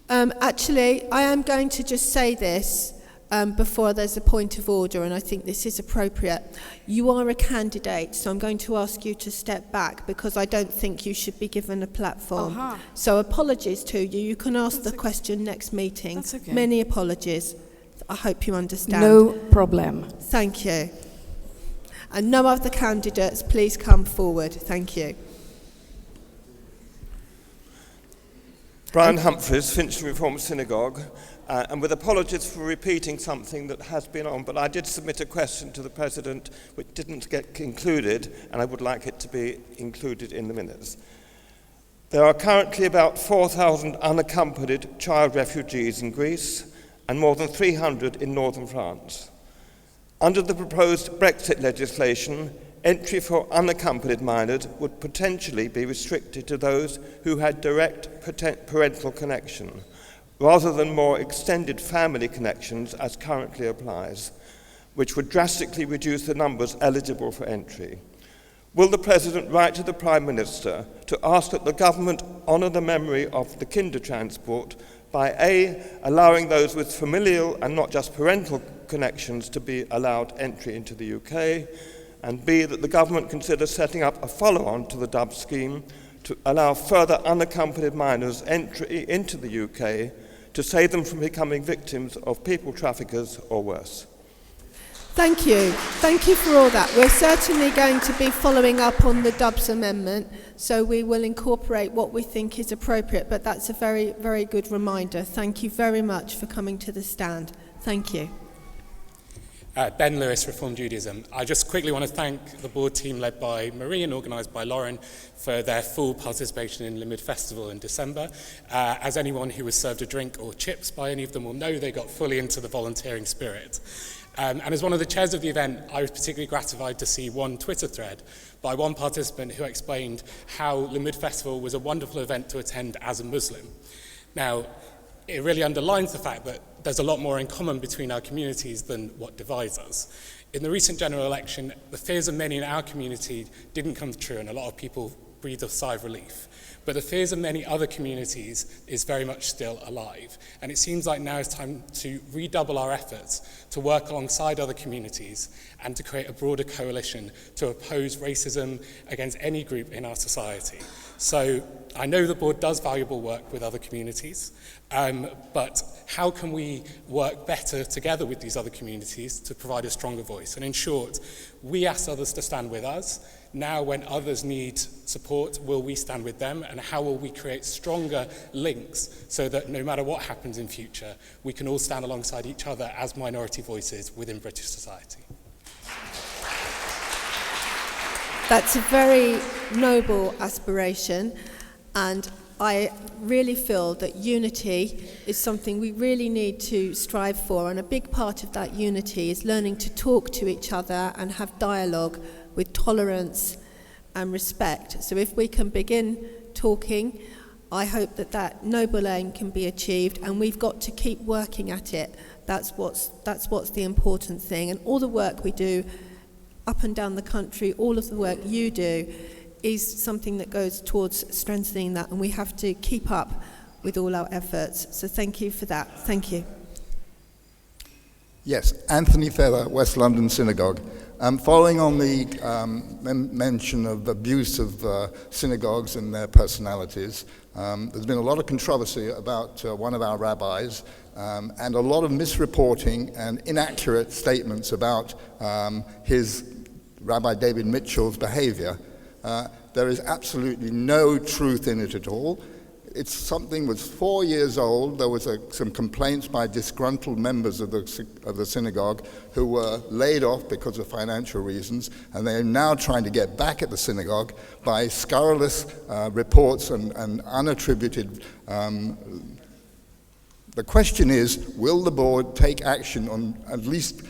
Actually, I am going to just say this before there's a point of order, and I think this is appropriate. You are a candidate, so I'm going to ask you to step back because I don't think you should be given a platform. Uh-huh. So apologies to you. You can ask the question next meeting. That's okay. Many apologies. I hope you understand. No problem. Thank you. And no other candidates, please come forward. Thank you. Brian Humphreys, Finchley Reformed Synagogue, and with apologies for repeating something that has been on, but I did submit a question to the President which didn't get included, and I would like it to be included in the minutes. There are currently about 4,000 unaccompanied child refugees in Greece and more than 300 in northern France. Under the proposed Brexit legislation, entry for unaccompanied minors would potentially be restricted to those who had direct parental connection, rather than more extended family connections as currently applies, which would drastically reduce the numbers eligible for entry. Will the President write to the Prime Minister to ask that the government honour the memory of the kinder transport by A, allowing those with familial and not just parental connections to be allowed entry into the UK, and B, that the government consider setting up a follow-on to the DUB scheme to allow further unaccompanied minors entry into the UK to save them from becoming victims of people traffickers or worse. Thank you. Thank you for all that. We're certainly going to be following up on the Dubs Amendment, so we will incorporate what we think is appropriate, but that's a very, very good reminder. Thank you very much for coming to the stand. Thank you. Ben Lewis, Reformed Judaism. I just quickly want to thank the board team led by Marie and organised by Lauren for their full participation in Limid Festival in December. As anyone who was served a drink or chips by any of them will know, they got fully into the volunteering spirit. And as one of the chairs of the event, I was particularly gratified to see one Twitter thread by one participant who explained how Limid Festival was a wonderful event to attend as a Muslim. Now, it really underlines the fact that there's a lot more in common between our communities than what divides us. In the recent general election, the fears of many in our community didn't come true, and a lot of people breathed a sigh of relief. But the fears of many other communities is very much still alive. And it seems like now is time to redouble our efforts to work alongside other communities and to create a broader coalition to oppose racism against any group in our society. So I know the board does valuable work with other communities, but how can we work better together with these other communities to provide a stronger voice? And in short, we ask others to stand with us. Now when others need support, will we stand with them? And how will we create stronger links so that no matter what happens in future, we can all stand alongside each other as minority voices within British society? That's a very noble aspiration, and I really feel that unity is something we really need to strive for, and a big part of that unity is learning to talk to each other and have dialogue with tolerance and respect. So if we can begin talking, I hope that that noble aim can be achieved, and we've got to keep working at it. That's what's the important thing, and all the work we do up and down the country, all of the work you do is something that goes towards strengthening that, and we have to keep up with all our efforts. So thank you for that. Thank you. Yes, Anthony Feather, West London Synagogue. Following on the mention of abuse of synagogues and their personalities, there's been a lot of controversy about one of our rabbis and a lot of misreporting and inaccurate statements about his Rabbi David Mitchell's behavior. There is absolutely no truth in it at all. It's something was 4 years old. There was some complaints by disgruntled members of the synagogue who were laid off because of financial reasons, and they are now trying to get back at the synagogue by scurrilous reports and unattributed. The question is, will the board take action on at least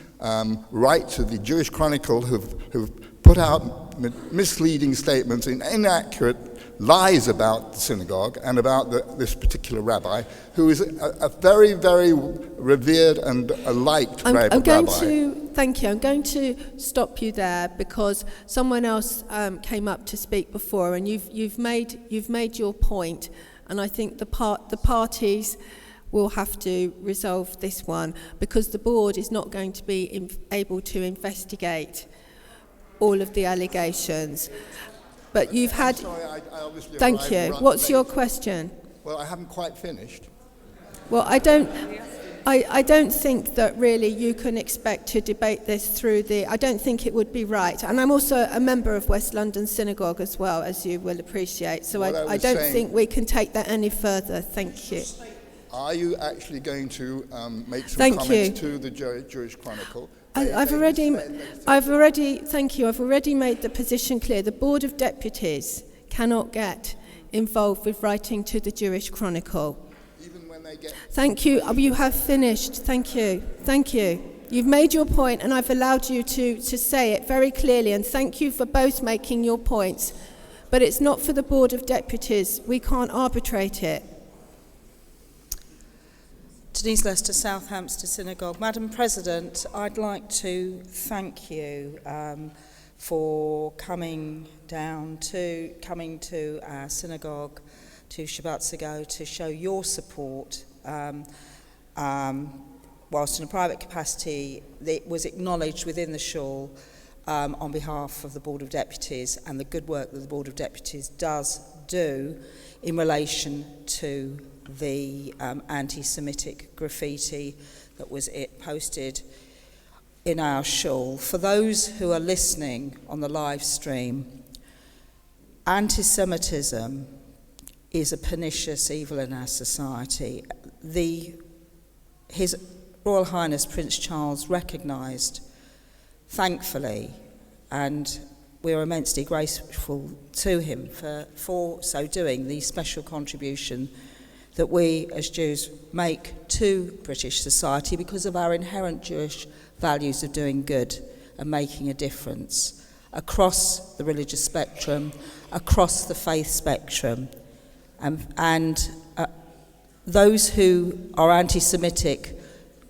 write to the Jewish Chronicle who've put out misleading statements and inaccurate lies about the synagogue and about this particular rabbi, who is a very, very revered and liked rabbi. Thank you. I'm going to stop you there because someone else came up to speak before, and you've made your point, and I think the parties will have to resolve this one because the board is not going to be able to investigate all of the allegations. But you've had... Sorry, I obviously Thank you. What's your question? Well, I haven't quite finished. Well, I don't think that really you can expect to debate this through I don't think it would be right. And I'm also a member of West London Synagogue as well, as you will appreciate. So I don't think we can take that any further. Thank you. Are you actually going to make some comments to the Jewish Chronicle? I've already made the position clear. The Board of Deputies cannot get involved with writing to the Jewish Chronicle. Even when they get... Thank you. You have finished. Thank you. Thank you. You've made your point, and I've allowed you to say it very clearly, and thank you for both making your points. But it's not for the Board of Deputies. We can't arbitrate it. Denise Lester, South Hampstead Synagogue. Madam President, I'd like to thank you for coming to our synagogue 2 Shabbats ago to show your support. Whilst in a private capacity, it was acknowledged within the shul on behalf of the Board of Deputies and the good work that the Board of Deputies does do in relation to the anti-Semitic graffiti that was posted in our shul. For those who are listening on the live stream, anti-Semitism is a pernicious evil in our society. His Royal Highness Prince Charles recognised, thankfully, and we're immensely grateful to him for so doing, the special contribution that we as Jews make to British society because of our inherent Jewish values of doing good and making a difference across the religious spectrum, across the faith spectrum. And those who are anti-Semitic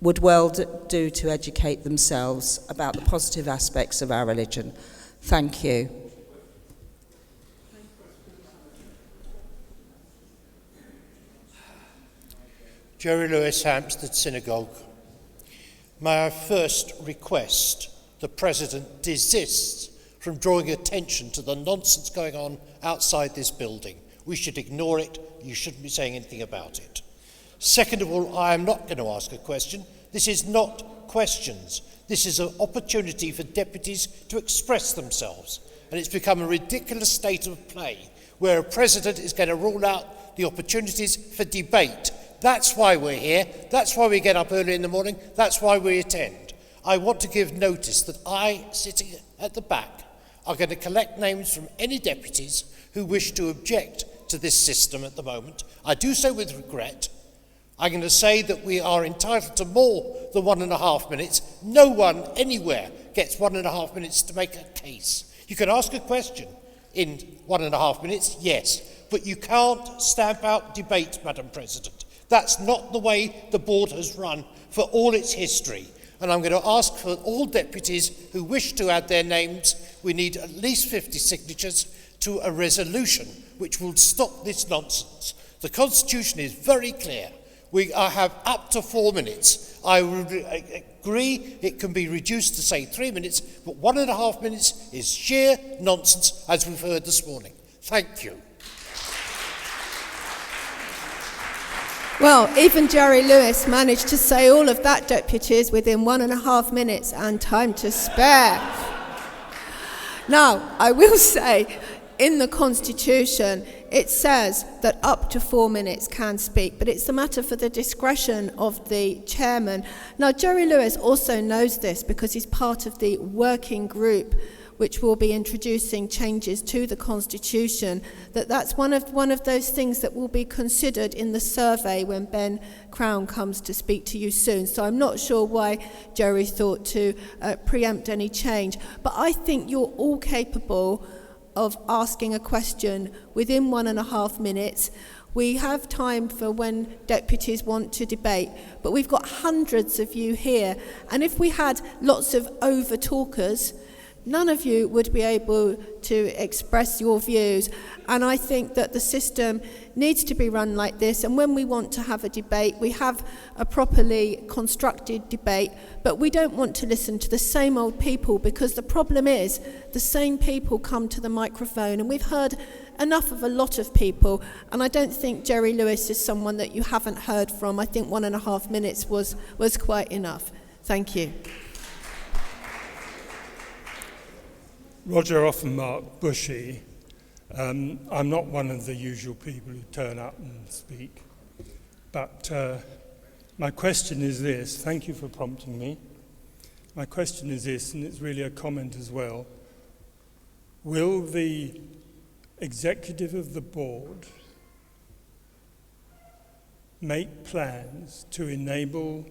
would well do to educate themselves about the positive aspects of our religion. Thank you. Jerry Lewis, Hampstead Synagogue. May I first request the President desists from drawing attention to the nonsense going on outside this building. We should ignore it. You shouldn't be saying anything about it. Second of all, I am not going to ask a question. This is not questions. This is an opportunity for deputies to express themselves. And it's become a ridiculous state of play where a president is going to rule out the opportunities for debate. That's why we're here. That's why we get up early in the morning. That's why we attend. I want to give notice that I, sitting at the back, are going to collect names from any deputies who wish to object to this system at the moment. I do so with regret. I'm going to say that we are entitled to more than 1.5 minutes. No one anywhere gets 1.5 minutes to make a case. You can ask a question in 1.5 minutes, yes, but you can't stamp out debate, Madam President. That's not the way the board has run for all its history. And I'm going to ask for all deputies who wish to add their names. We need at least 50 signatures to a resolution which will stop this nonsense. The Constitution is very clear. We have up to 4 minutes. I would agree it can be reduced to, say, 3 minutes, but 1.5 minutes is sheer nonsense, as we've heard this morning. Thank you. Well, even Jerry Lewis managed to say all of that, deputies, within 1.5 minutes and time to spare. Now, I will say, in the Constitution, it says that up to 4 minutes can speak, but it's a matter for the discretion of the chairman. Now, Jerry Lewis also knows this because he's part of the working group which will be introducing changes to the Constitution, that's one of those things that will be considered in the survey when Ben Crown comes to speak to you soon. So I'm not sure why Jerry thought to preempt any change. But I think you're all capable of asking a question within 1.5 minutes. We have time for when deputies want to debate, but we've got hundreds of you here, and if we had lots of over-talkers, none of you would be able to express your views. And I think that the system needs to be run like this, and when we want to have a debate, we have a properly constructed debate, but we don't want to listen to the same old people, because the problem is the same people come to the microphone, and we've heard enough of a lot of people, and I don't think Jerry Lewis is someone that you haven't heard from. I think 1.5 minutes was quite enough. Thank you. Roger Offenmark, Bushy. I'm not one of the usual people who turn up and speak, but my question is this. Thank you for prompting me. My question is this, and it's really a comment as well. Will the executive of the board make plans to enable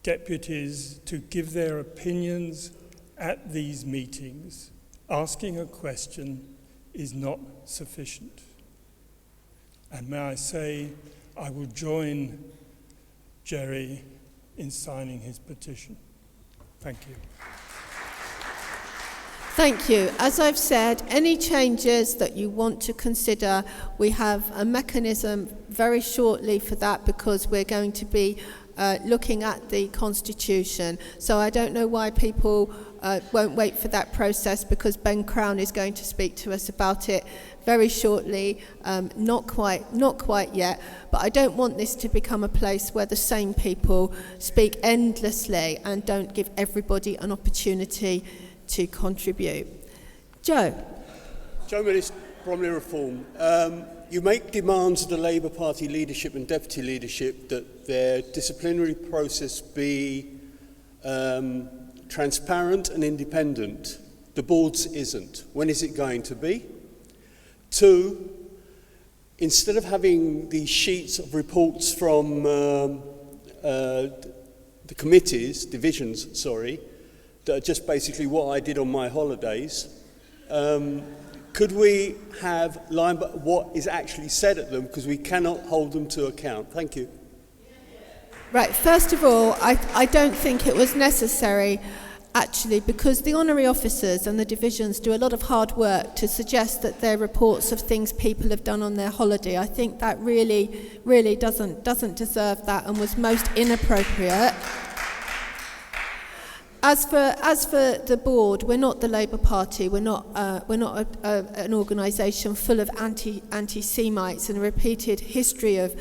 deputies to give their opinions at these meetings? Asking a question is not sufficient. And may I say, I will join Jerry in signing his petition. Thank you. Thank you. As I've said, any changes that you want to consider, we have a mechanism very shortly for that, because we're going to be looking at the Constitution. So I don't know why people won't wait for that process, because Ben Crown is going to speak to us about it very shortly. Not quite yet, but I don't want this to become a place where the same people speak endlessly and don't give everybody an opportunity to contribute. Joe Millis, Bromley Reform. You make demands of the Labour Party leadership and deputy leadership that their disciplinary process be transparent and independent. The board's isn't. When is it going to be? 2, instead of having these sheets of reports from the committees, divisions, sorry, that are just basically what I did on my holidays, could we have line by what is actually said at them, because we cannot hold them to account? Thank you. Right, first of all, I don't think it was necessary, actually, because the honorary officers and the divisions do a lot of hard work to suggest that they're reports of things people have done on their holiday. I think that really doesn't deserve that and was most inappropriate. As for the board, we're not the Labour Party. We're not an organisation full of anti-Semites and a repeated history of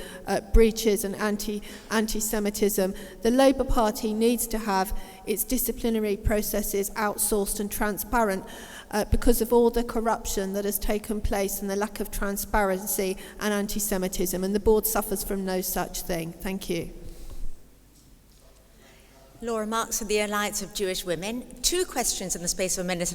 breaches and anti-Semitism. The Labour Party needs to have its disciplinary processes outsourced and transparent because of all the corruption that has taken place and the lack of transparency and anti-Semitism, and the board suffers from no such thing. Thank you. Laura Marks of the Alliance of Jewish Women. 2 questions in the space of 1.5 minutes.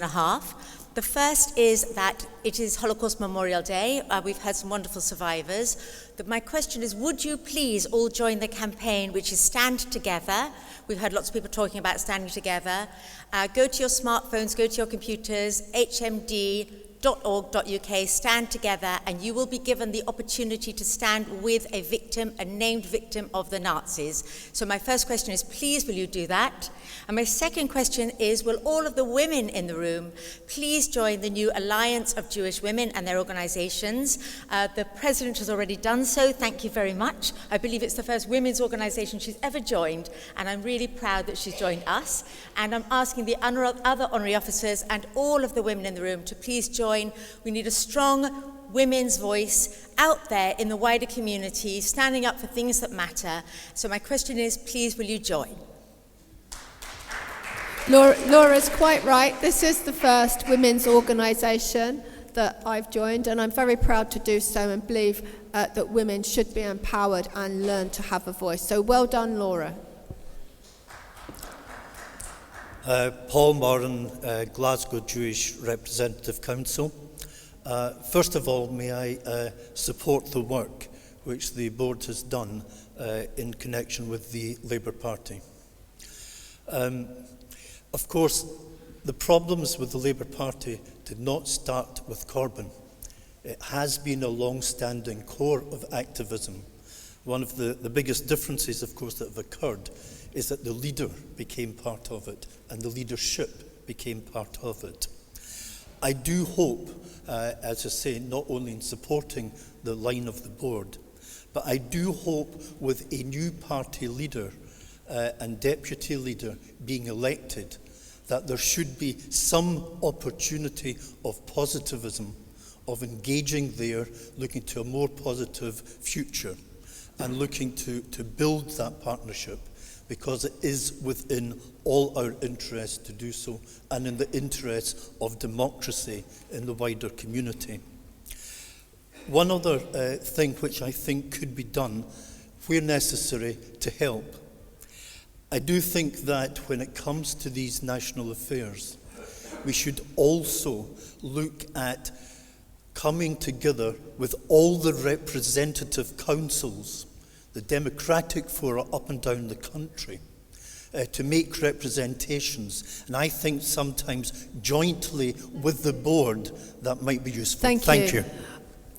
The first is that it is Holocaust Memorial Day. We've had some wonderful survivors. My question is, would you please all join the campaign, which is Stand Together? We've heard lots of people talking about standing together. Go to your smartphones, go to your computers, hmd.org.uk, stand together, and you will be given the opportunity to stand with a victim, a named victim of the Nazis. So my first question is, please will you do that? And my second question is, will all of the women in the room please join the new Alliance of Jewish Women and their organisations? The President has already done so. Thank you very much. I believe it's the first women's organisation she's ever joined, and I'm really proud that she's joined us. And I'm asking the other honorary officers and all of the women in the room to please join. We need a strong women's voice out there in the wider community, standing up for things that matter. So my question is, please will you join? Laura's quite right. This is the first women's organisation that I've joined, and I'm very proud to do so and believe that women should be empowered and learn to have a voice. So well done, Laura. Paul Moran, Glasgow Jewish Representative Council. First of all, may I support the work which the board has done in connection with the Labour Party. Of course, the problems with the Labour Party did not start with Corbyn. It has been a long-standing core of activism. One of the biggest differences, of course, that have occurred is that the leader became part of it and the leadership became part of it. I do hope, as I say, not only in supporting the line of the board, but I do hope with a new party leader and deputy leader being elected, that there should be some opportunity of positivism, of engaging there, looking to a more positive future and looking to build that partnership, because it is within all our interests to do so and in the interests of democracy in the wider community. One other thing which I think could be done where necessary to help. I do think that when it comes to these national affairs, we should also look at coming together with all the representative councils, the democratic fora up and down the country, to make representations. And I think sometimes jointly with the board that might be useful. Thank you.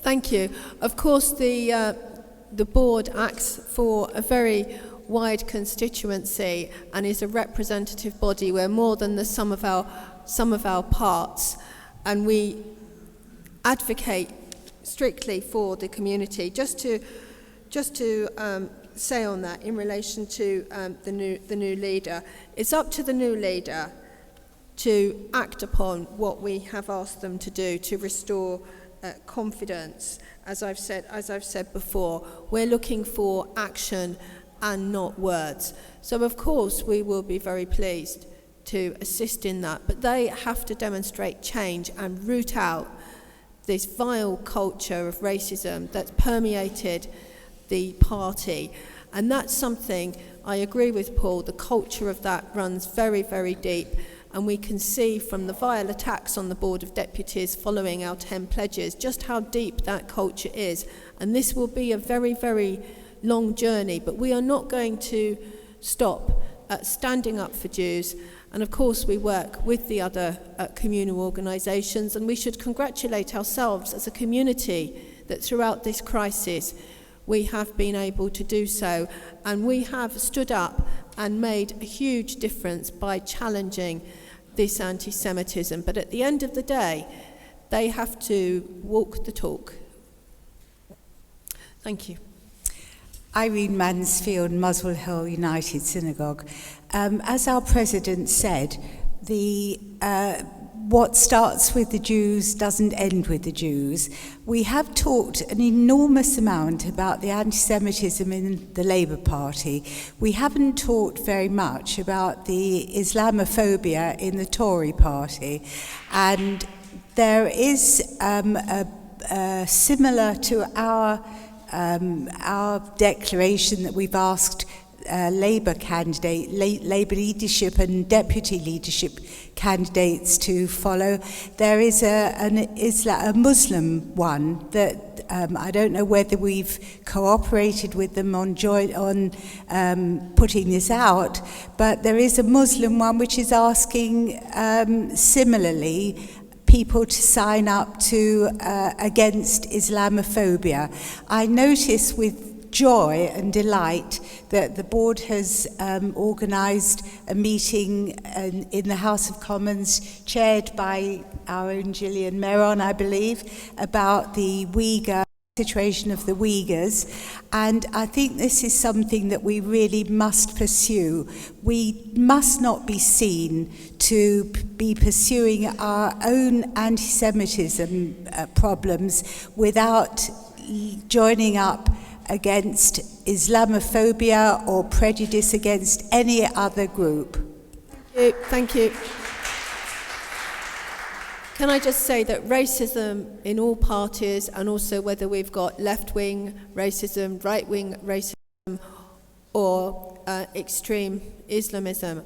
Thank you. Of course, the board acts for a very wide constituency and is a representative body. We're more than the sum of our parts, and we advocate strictly for the community. Just to say on that, in relation to the new leader, it's up to the new leader to act upon what we have asked them to do to restore confidence. As I've said before, we're looking for action and not words. So of course we will be very pleased to assist in that, but they have to demonstrate change and root out this vile culture of racism that's permeated the party. And that's something, I agree with Paul, the culture of that runs very, very deep. And we can see from the vile attacks on the Board of Deputies following our 10 pledges just how deep that culture is. And this will be a very, very long journey, but we are not going to stop at standing up for Jews. And of course we work with the other communal organisations, and we should congratulate ourselves as a community that throughout this crisis we have been able to do so, and we have stood up and made a huge difference by challenging this anti-Semitism. But at the end of the day, they have to walk the talk. Thank you. Irene Mansfield, Muswell Hill United Synagogue. As our president said, what starts with the Jews doesn't end with the Jews. We have talked an enormous amount about the anti-Semitism in the Labour Party. We haven't talked very much about the Islamophobia in the Tory Party. And there is similar to our declaration that we've asked Labour Labour leadership and deputy leadership candidates to follow. There is a Muslim one that I don't know whether we've cooperated with them on putting this out, but there is a Muslim one which is asking similarly people to sign up to against Islamophobia. I notice with joy and delight that the board has organised a meeting in the House of Commons, chaired by our own Gillian Meron, I believe, about the situation of the Uyghurs, and I think this is something that we really must pursue. We must not be seen to be pursuing our own anti-Semitism problems without joining up against Islamophobia or prejudice against any other group. Thank you. Can I just say that racism in all parties, and also whether we've got left-wing racism, right-wing racism, or extreme Islamism,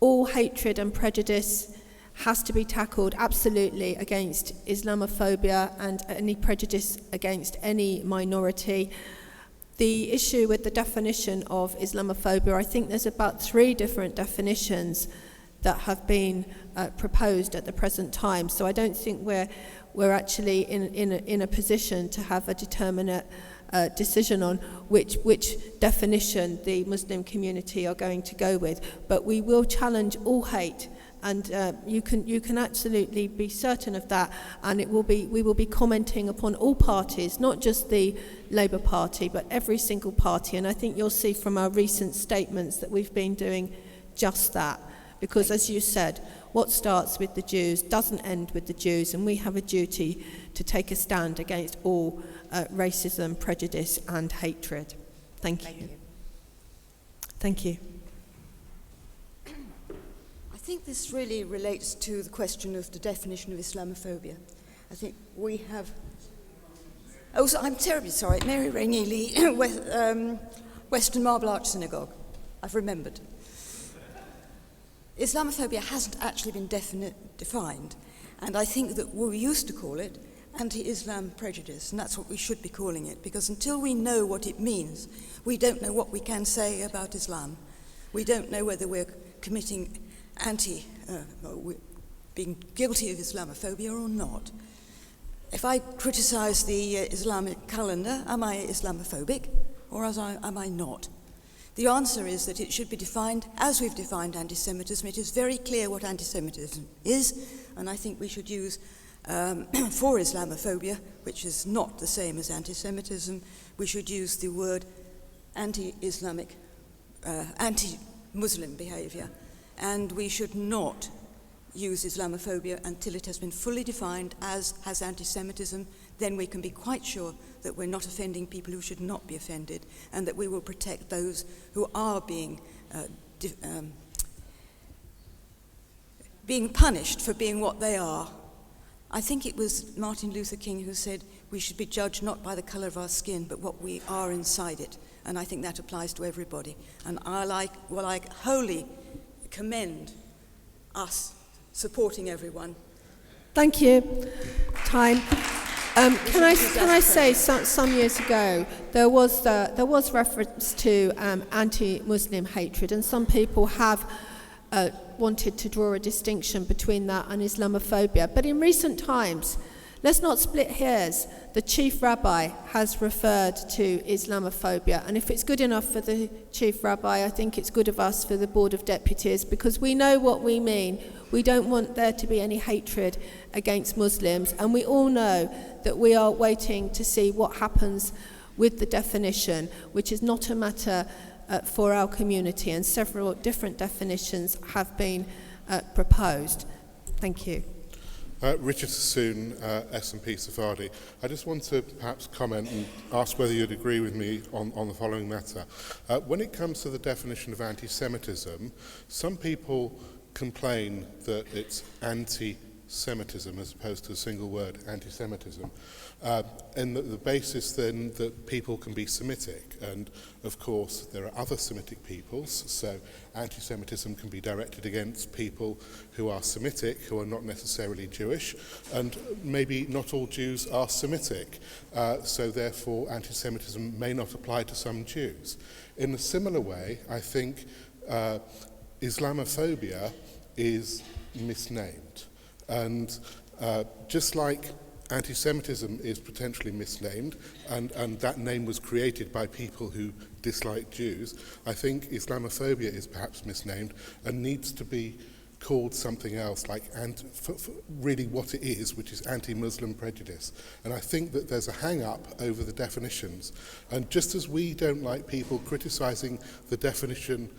all hatred and prejudice has to be tackled absolutely against Islamophobia and any prejudice against any minority. The issue with the definition of Islamophobia, I think there's about 3 different definitions that have been proposed at the present time. So I don't think we're actually in a position to have a determinate decision on which definition the Muslim community are going to go with. But we will challenge all hate. And you can absolutely be certain of that, and we will be commenting upon all parties, not just the Labour Party, but every single party. And I think you'll see from our recent statements that we've been doing just that, because as you said, what starts with the Jews doesn't end with the Jews, and we have a duty to take a stand against all racism, prejudice, and hatred. Thank you. Thank you. I think this really relates to the question of the definition of Islamophobia. I think we have... Oh, so I'm terribly sorry. Mary Ray-Neely, Western Marble Arch Synagogue. I've remembered. Islamophobia hasn't actually been defined, and I think that what we used to call it anti-Islam prejudice, and that's what we should be calling it, because until we know what it means, we don't know what we can say about Islam. We don't know whether we're committing being guilty of Islamophobia or not. If I criticize the Islamic calendar, am I Islamophobic or am I not? The answer is that it should be defined as we've defined anti-Semitism. It is very clear what anti-Semitism is, and I think we should use, for Islamophobia, which is not the same as anti-Semitism, we should use the word anti-Islamic, anti-Muslim behavior. And we should not use Islamophobia until it has been fully defined as has anti-Semitism. Then we can be quite sure that we're not offending people who should not be offended, and that we will protect those who are being punished for being what they are. I think it was Martin Luther King who said we should be judged not by the colour of our skin, but what we are inside it. And I think that applies to everybody. And I wholly commend us supporting everyone. Thank you. Time. Can I say some years ago there was reference to anti-Muslim hatred, and some people have wanted to draw a distinction between that and Islamophobia. But in recent times, let's not split hairs. The chief rabbi has referred to Islamophobia, and if it's good enough for the chief rabbi, I think it's good of us for the Board of Deputies, because we know what we mean. We don't want there to be any hatred against Muslims, and we all know that we are waiting to see what happens with the definition, which is not a matter for our community, and several different definitions have been proposed. Thank you. Richard Sassoon, S&P Sephardi. I just want to perhaps comment and ask whether you'd agree with me on the following matter. When it comes to the definition of anti-Semitism, some people complain that it's anti-Semitism as opposed to a single word, anti-Semitism, and the basis then that people can be Semitic. And of course there are other Semitic peoples, so anti-Semitism can be directed against people who are Semitic, who are not necessarily Jewish, and maybe not all Jews are Semitic, so therefore anti-Semitism may not apply to some Jews. In a similar way, I think Islamophobia is misnamed, and just like anti-Semitism is potentially misnamed, and that name was created by people who dislike Jews, I think Islamophobia is perhaps misnamed and needs to be called something else, like for really what it is, which is anti-Muslim prejudice. And I think that there's a hang-up over the definitions. And just as we don't like people criticising the definition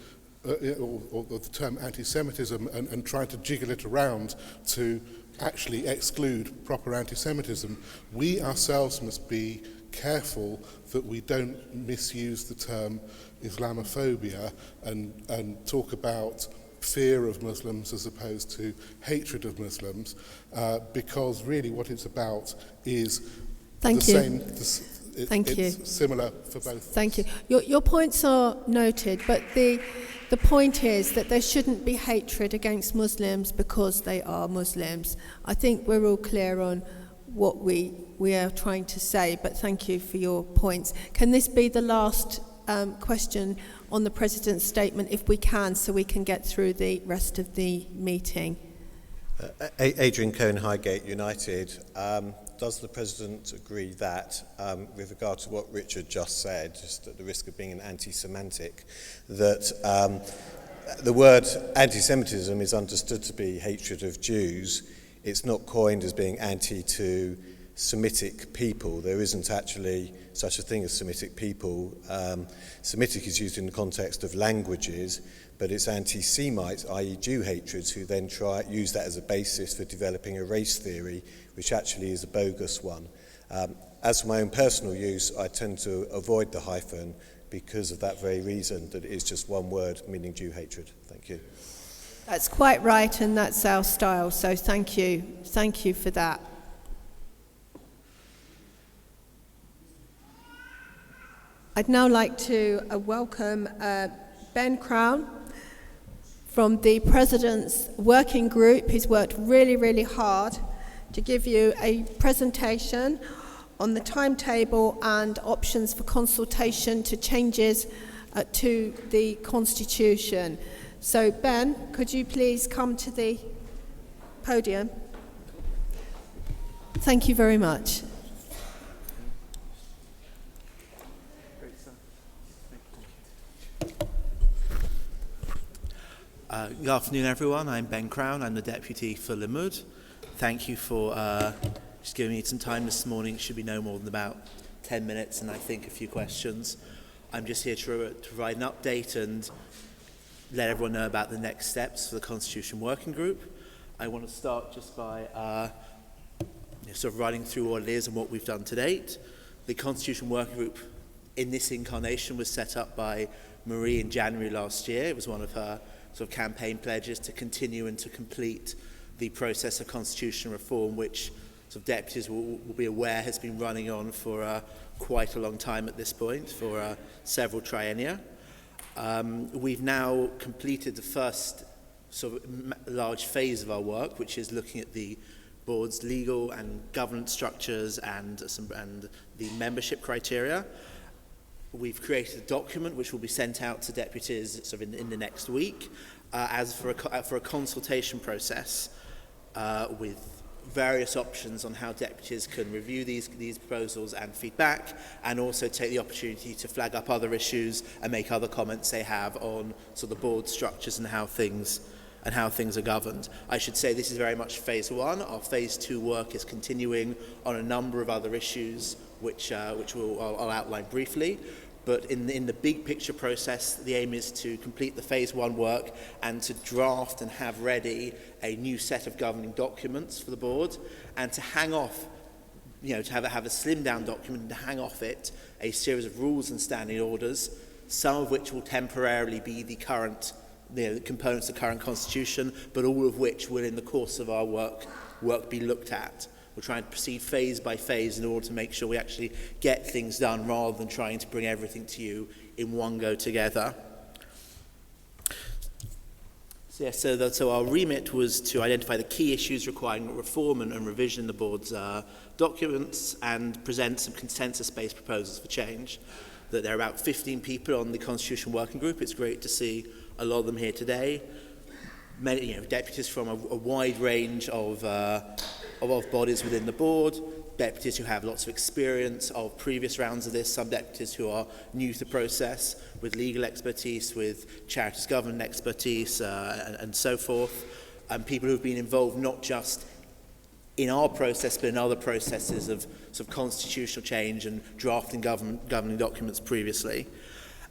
or the term anti-Semitism and trying to jiggle it around to actually exclude proper anti-Semitism, we ourselves must be careful that we don't misuse the term Islamophobia and talk about fear of Muslims as opposed to hatred of Muslims, because really what it's about is Thank you. It's similar for both. Thank you. Your points are noted, but the point is that there shouldn't be hatred against Muslims because they are Muslims. I think we're all clear on what we are trying to say, but thank you for your points. Can this be the last question on the President's statement, if we can, so we can get through the rest of the meeting? Adrian Cohn, Highgate United. Does the President agree that, with regard to what Richard just said, just at the risk of being an anti-Semitic, that the word anti-Semitism is understood to be hatred of Jews? It's not coined as being anti to Semitic people. There isn't actually such a thing as Semitic people. Semitic is used in the context of languages, but it's anti-Semites, i.e. Jew hatreds, who then use that as a basis for developing a race theory, which actually is a bogus one. As for my own personal use, I tend to avoid the hyphen because of that very reason, that it is just one word meaning Jew hatred. Thank you. That's quite right, and that's our style, so thank you. Thank you for that. I'd now like to welcome Ben Crown from the President's Working Group. He's worked really, really hard to give you a presentation on the timetable and options for consultation to changes to the Constitution. So Ben, could you please come to the podium? Thank you very much. Good afternoon, everyone. I'm Ben Crown. I'm the Deputy for Limud. Thank you for just giving me some time this morning. It should be no more than about 10 minutes and I think a few questions. I'm just here to provide an update and let everyone know about the next steps for the Constitution Working Group. I want to start just by sort of running through what it is and what we've done to date. The Constitution Working Group in this incarnation was set up by Marie in January last year. It was one of her sort of campaign pledges to continue and to complete the process of constitutional reform, which sort of deputies will be aware has been running on for quite a long time at this point, for several triennia. We've now completed the first sort of large phase of our work, which is looking at the board's legal and governance structures and the membership criteria. We've created a document which will be sent out to deputies sort of in the next week as for a consultation process with various options on how deputies can review these proposals and feedback, and also take the opportunity to flag up other issues and make other comments they have on sort of the board structures and how things are governed. I should say this is very much phase one. Our phase two work is continuing on a number of other issues which I'll outline briefly. But in the big picture process, the aim is to complete the phase one work and to draft and have ready a new set of governing documents for the board, and to hang off, to have a slimmed down document and to hang off it a series of rules and standing orders, some of which will temporarily be the current components of the current constitution, but all of which will in the course of our work be looked at. We're trying to proceed phase by phase in order to make sure we actually get things done rather than trying to bring everything to you in one go together. So our remit was to identify the key issues requiring reform and revision in the board's documents and present some consensus-based proposals for change. That there are about 15 people on the Constitution Working Group. It's great to see a lot of them here today. Many, deputies from a wide range of bodies within the board, deputies who have lots of experience of previous rounds of this, some deputies who are new to the process, with legal expertise, with charities government expertise, and so forth, and people who've been involved not just in our process, but in other processes of sort of constitutional change and drafting governing documents previously.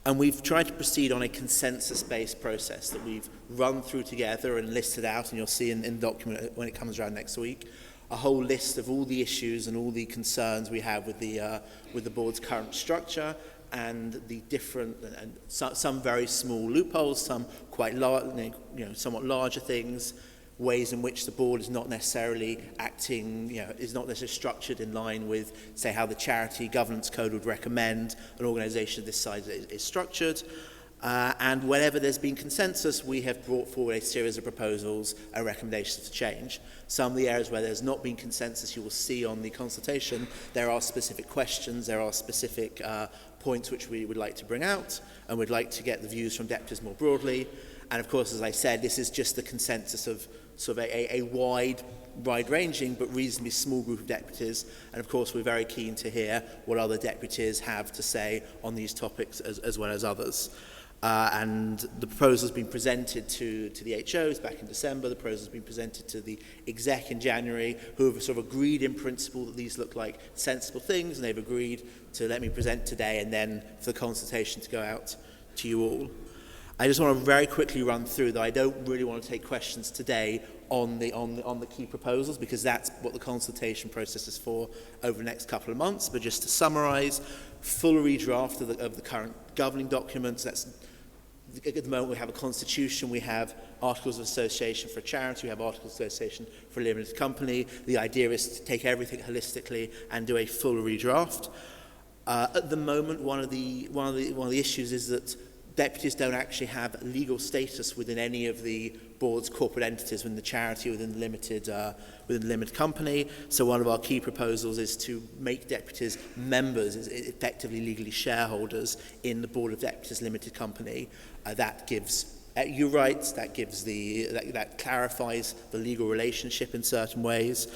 And we've tried to proceed on a consensus-based process that we've run through together and listed out, and you'll see in the document when it comes around next week, a whole list of all the issues and all the concerns we have with the board's current structure and the different and some very small loopholes, some quite large, somewhat larger things, ways in which the board is not necessarily acting, is not necessarily structured in line with, say, how the Charity Governance Code would recommend an organisation of this size is structured. And whenever there's been consensus, we have brought forward a series of proposals and recommendations to change. Some of the areas where there's not been consensus, you will see on the consultation, there are specific questions, there are specific points which we would like to bring out, and we'd like to get the views from deputies more broadly. And of course, as I said, this is just the consensus of sort of a wide-ranging but reasonably small group of deputies. And of course, we're very keen to hear what other deputies have to say on these topics as well as others. And the proposal has been presented to the HOs back in December. The proposal has been presented to the exec in January, who have sort of agreed in principle that these look like sensible things, and they've agreed to let me present today and then for the consultation to go out to you all. I just want to very quickly run through that. I don't really want to take questions today on the key proposals, because that's what the consultation process is for over the next couple of months. But just to summarise, full redraft of the current governing documents. That's, at the moment, we have a constitution, we have articles of association for a charity, we have articles of association for a limited company. The idea is to take everything holistically and do a full redraft. At the moment, one of the issues is that deputies don't actually have legal status within any of the board's corporate entities, within the charity, within the limited company. So one of our key proposals is to make deputies members, effectively legally shareholders in the board of deputies limited company. That gives you rights. That gives that clarifies the legal relationship in certain ways.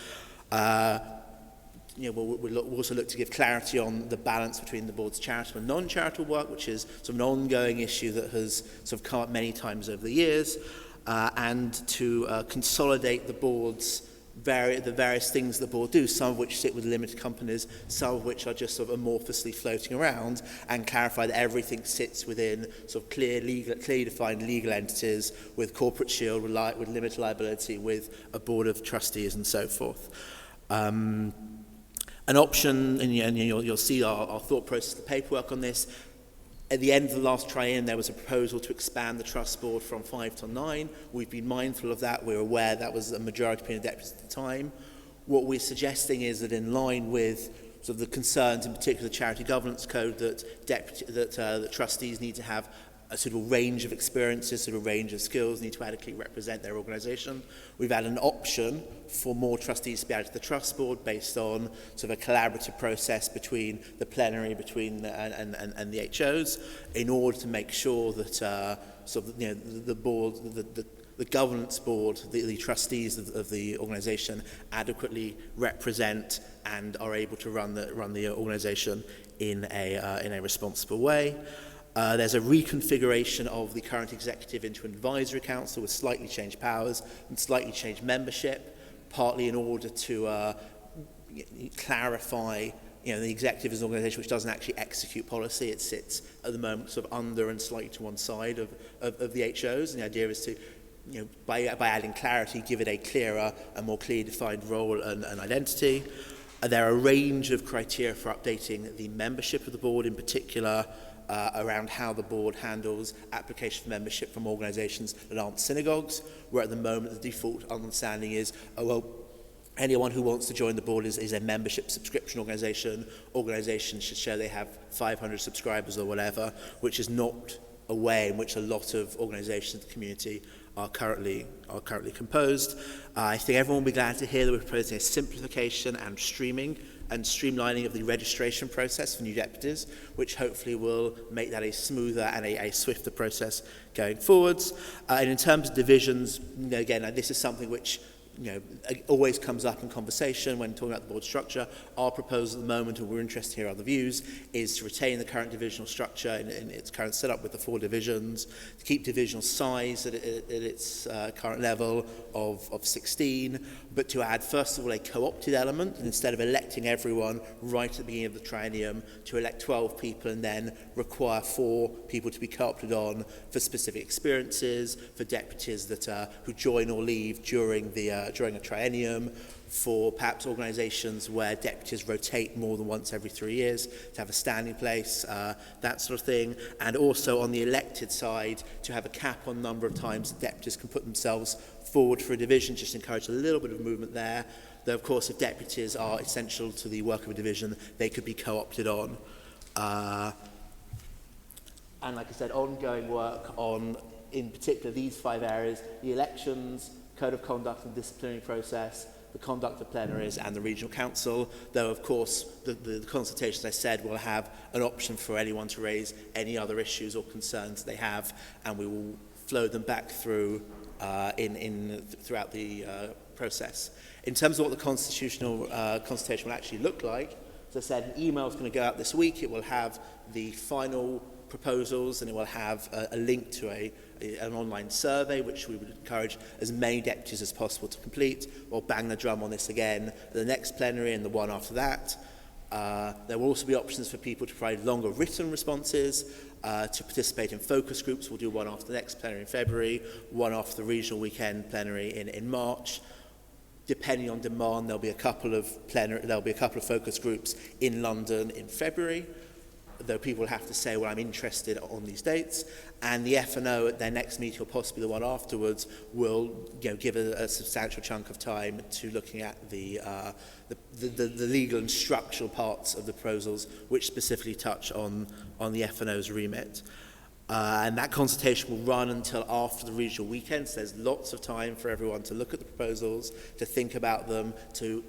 We'll also look to give clarity on the balance between the board's charitable and non-charitable work, which is sort of an ongoing issue that has sort of come up many times over the years, and to consolidate the board's the various things the board do, some of which sit with limited companies, some of which are just sort of amorphously floating around, and clarify that everything sits within sort of clearly defined legal entities with corporate shield, with limited liability, with a board of trustees and so forth. An option, and you'll see our thought process, the paperwork on this. At the end of the last triennium, there was a proposal to expand the trust board from 5 to 9. We've been mindful of that. We're aware that was a majority opinion of deputies at the time. What we're suggesting is that, in line with sort of the concerns, in particular the Charity Governance Code, that trustees need to have a sort of range of experiences, sort of range of skills, need to adequately represent their organisation. We've had an option for more trustees to be added to the trust board based on sort of a collaborative process between the plenary, and the HOs, in order to make sure that the board, the governance board, the trustees of the organisation adequately represent and are able to run the organisation in a responsible way. There's a reconfiguration of the current executive into an advisory council with slightly changed powers and slightly changed membership, partly in order to clarify, the executive is an organisation which doesn't actually execute policy. It sits at the moment sort of under and slightly to one side of the HOs, and the idea is to, by adding clarity, give it a clearer and more clearly defined role and identity. There are a range of criteria for updating the membership of the board, in particular around how the board handles application for membership from organisations that aren't synagogues, where at the moment the default understanding is, anyone who wants to join the board is a membership subscription organisation. Organisations should show they have 500 subscribers or whatever, which is not a way in which a lot of organisations in the community are currently composed. I think everyone will be glad to hear that we're proposing a simplification and streamlining of the registration process for new deputies, which hopefully will make that a smoother and a swifter process going forwards. And in terms of divisions, again, this is something which always comes up in conversation when talking about the board structure. Our proposal at the moment, and we're interested to hear other views, is to retain the current divisional structure in its current setup with the 4 divisions, to keep divisional size at its current level of 16, but to add, first of all, a co-opted element, and instead of electing everyone right at the beginning of the triennium, to elect 12 people and then require 4 people to be co-opted on for specific experiences, for deputies that who join or leave during a triennium, for perhaps organisations where deputies rotate more than once every 3 years, to have a standing place, that sort of thing. And also on the elected side, to have a cap on number of times deputies can put themselves forward for a division, just encourage a little bit of movement there. Though, of course, if deputies are essential to the work of a division, they could be co-opted on. And like I said, ongoing work on, in particular, these 5 areas: the elections, code of conduct and disciplinary process, the conduct of plenaries, and the regional council. Though, of course, the consultations, I said, will have an option for anyone to raise any other issues or concerns they have, and we will flow them back through throughout the process. In terms of what the constitutional consultation will actually look like, as I said, an email is going to go out this week. It will have the final proposals, and it will have a link to an online survey, which we would encourage as many deputies as possible to complete. We'll bang the drum on this again the next plenary and the one after that. There will also be options for people to provide longer written responses, to participate in focus groups. We'll do one after the next plenary in February, one after the regional weekend plenary in March. Depending on demand, there'll be a couple of focus groups in London in February, though people have to say, well, I'm interested on these dates. And the F&O at their next meeting, or possibly the one afterwards, will give a substantial chunk of time to looking at the legal and structural parts of the proposals, which specifically touch on the F&O's remit. And that consultation will run until after the regional weekend, so there's lots of time for everyone to look at the proposals, to think about them, to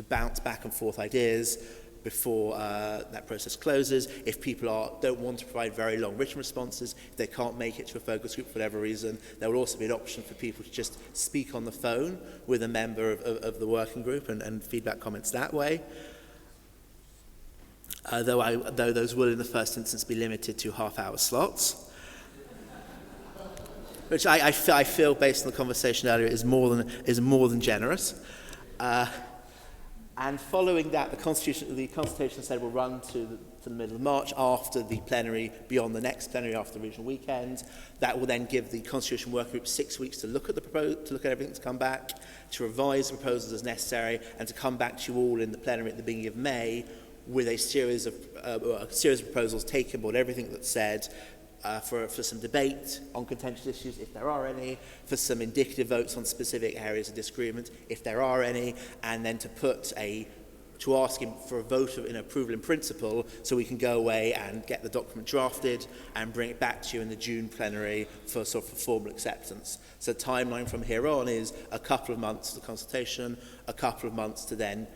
bounce back and forth ideas before that process closes. If people don't want to provide very long written responses, if they can't make it to a focus group for whatever reason, there will also be an option for people to just speak on the phone with a member of the working group and feedback comments that way. Though those will in the first instance be limited to half-hour slots, which I feel, based on the conversation earlier, is more than generous. And following that, the consultation said will run to the middle of March, after the plenary, beyond the next plenary after the regional weekend. That will then give the Constitution Work Group 6 weeks to look at everything to come back, to revise the proposals as necessary, and to come back to you all in the plenary at the beginning of May with a series of proposals, taking on board everything that's said, for some debate on contentious issues, if there are any, for some indicative votes on specific areas of disagreement, if there are any, and then to ask him for a vote in approval in principle, so we can go away and get the document drafted and bring it back to you in the June plenary for formal acceptance. So the timeline from here on is a couple of months for the consultation, a couple of months to then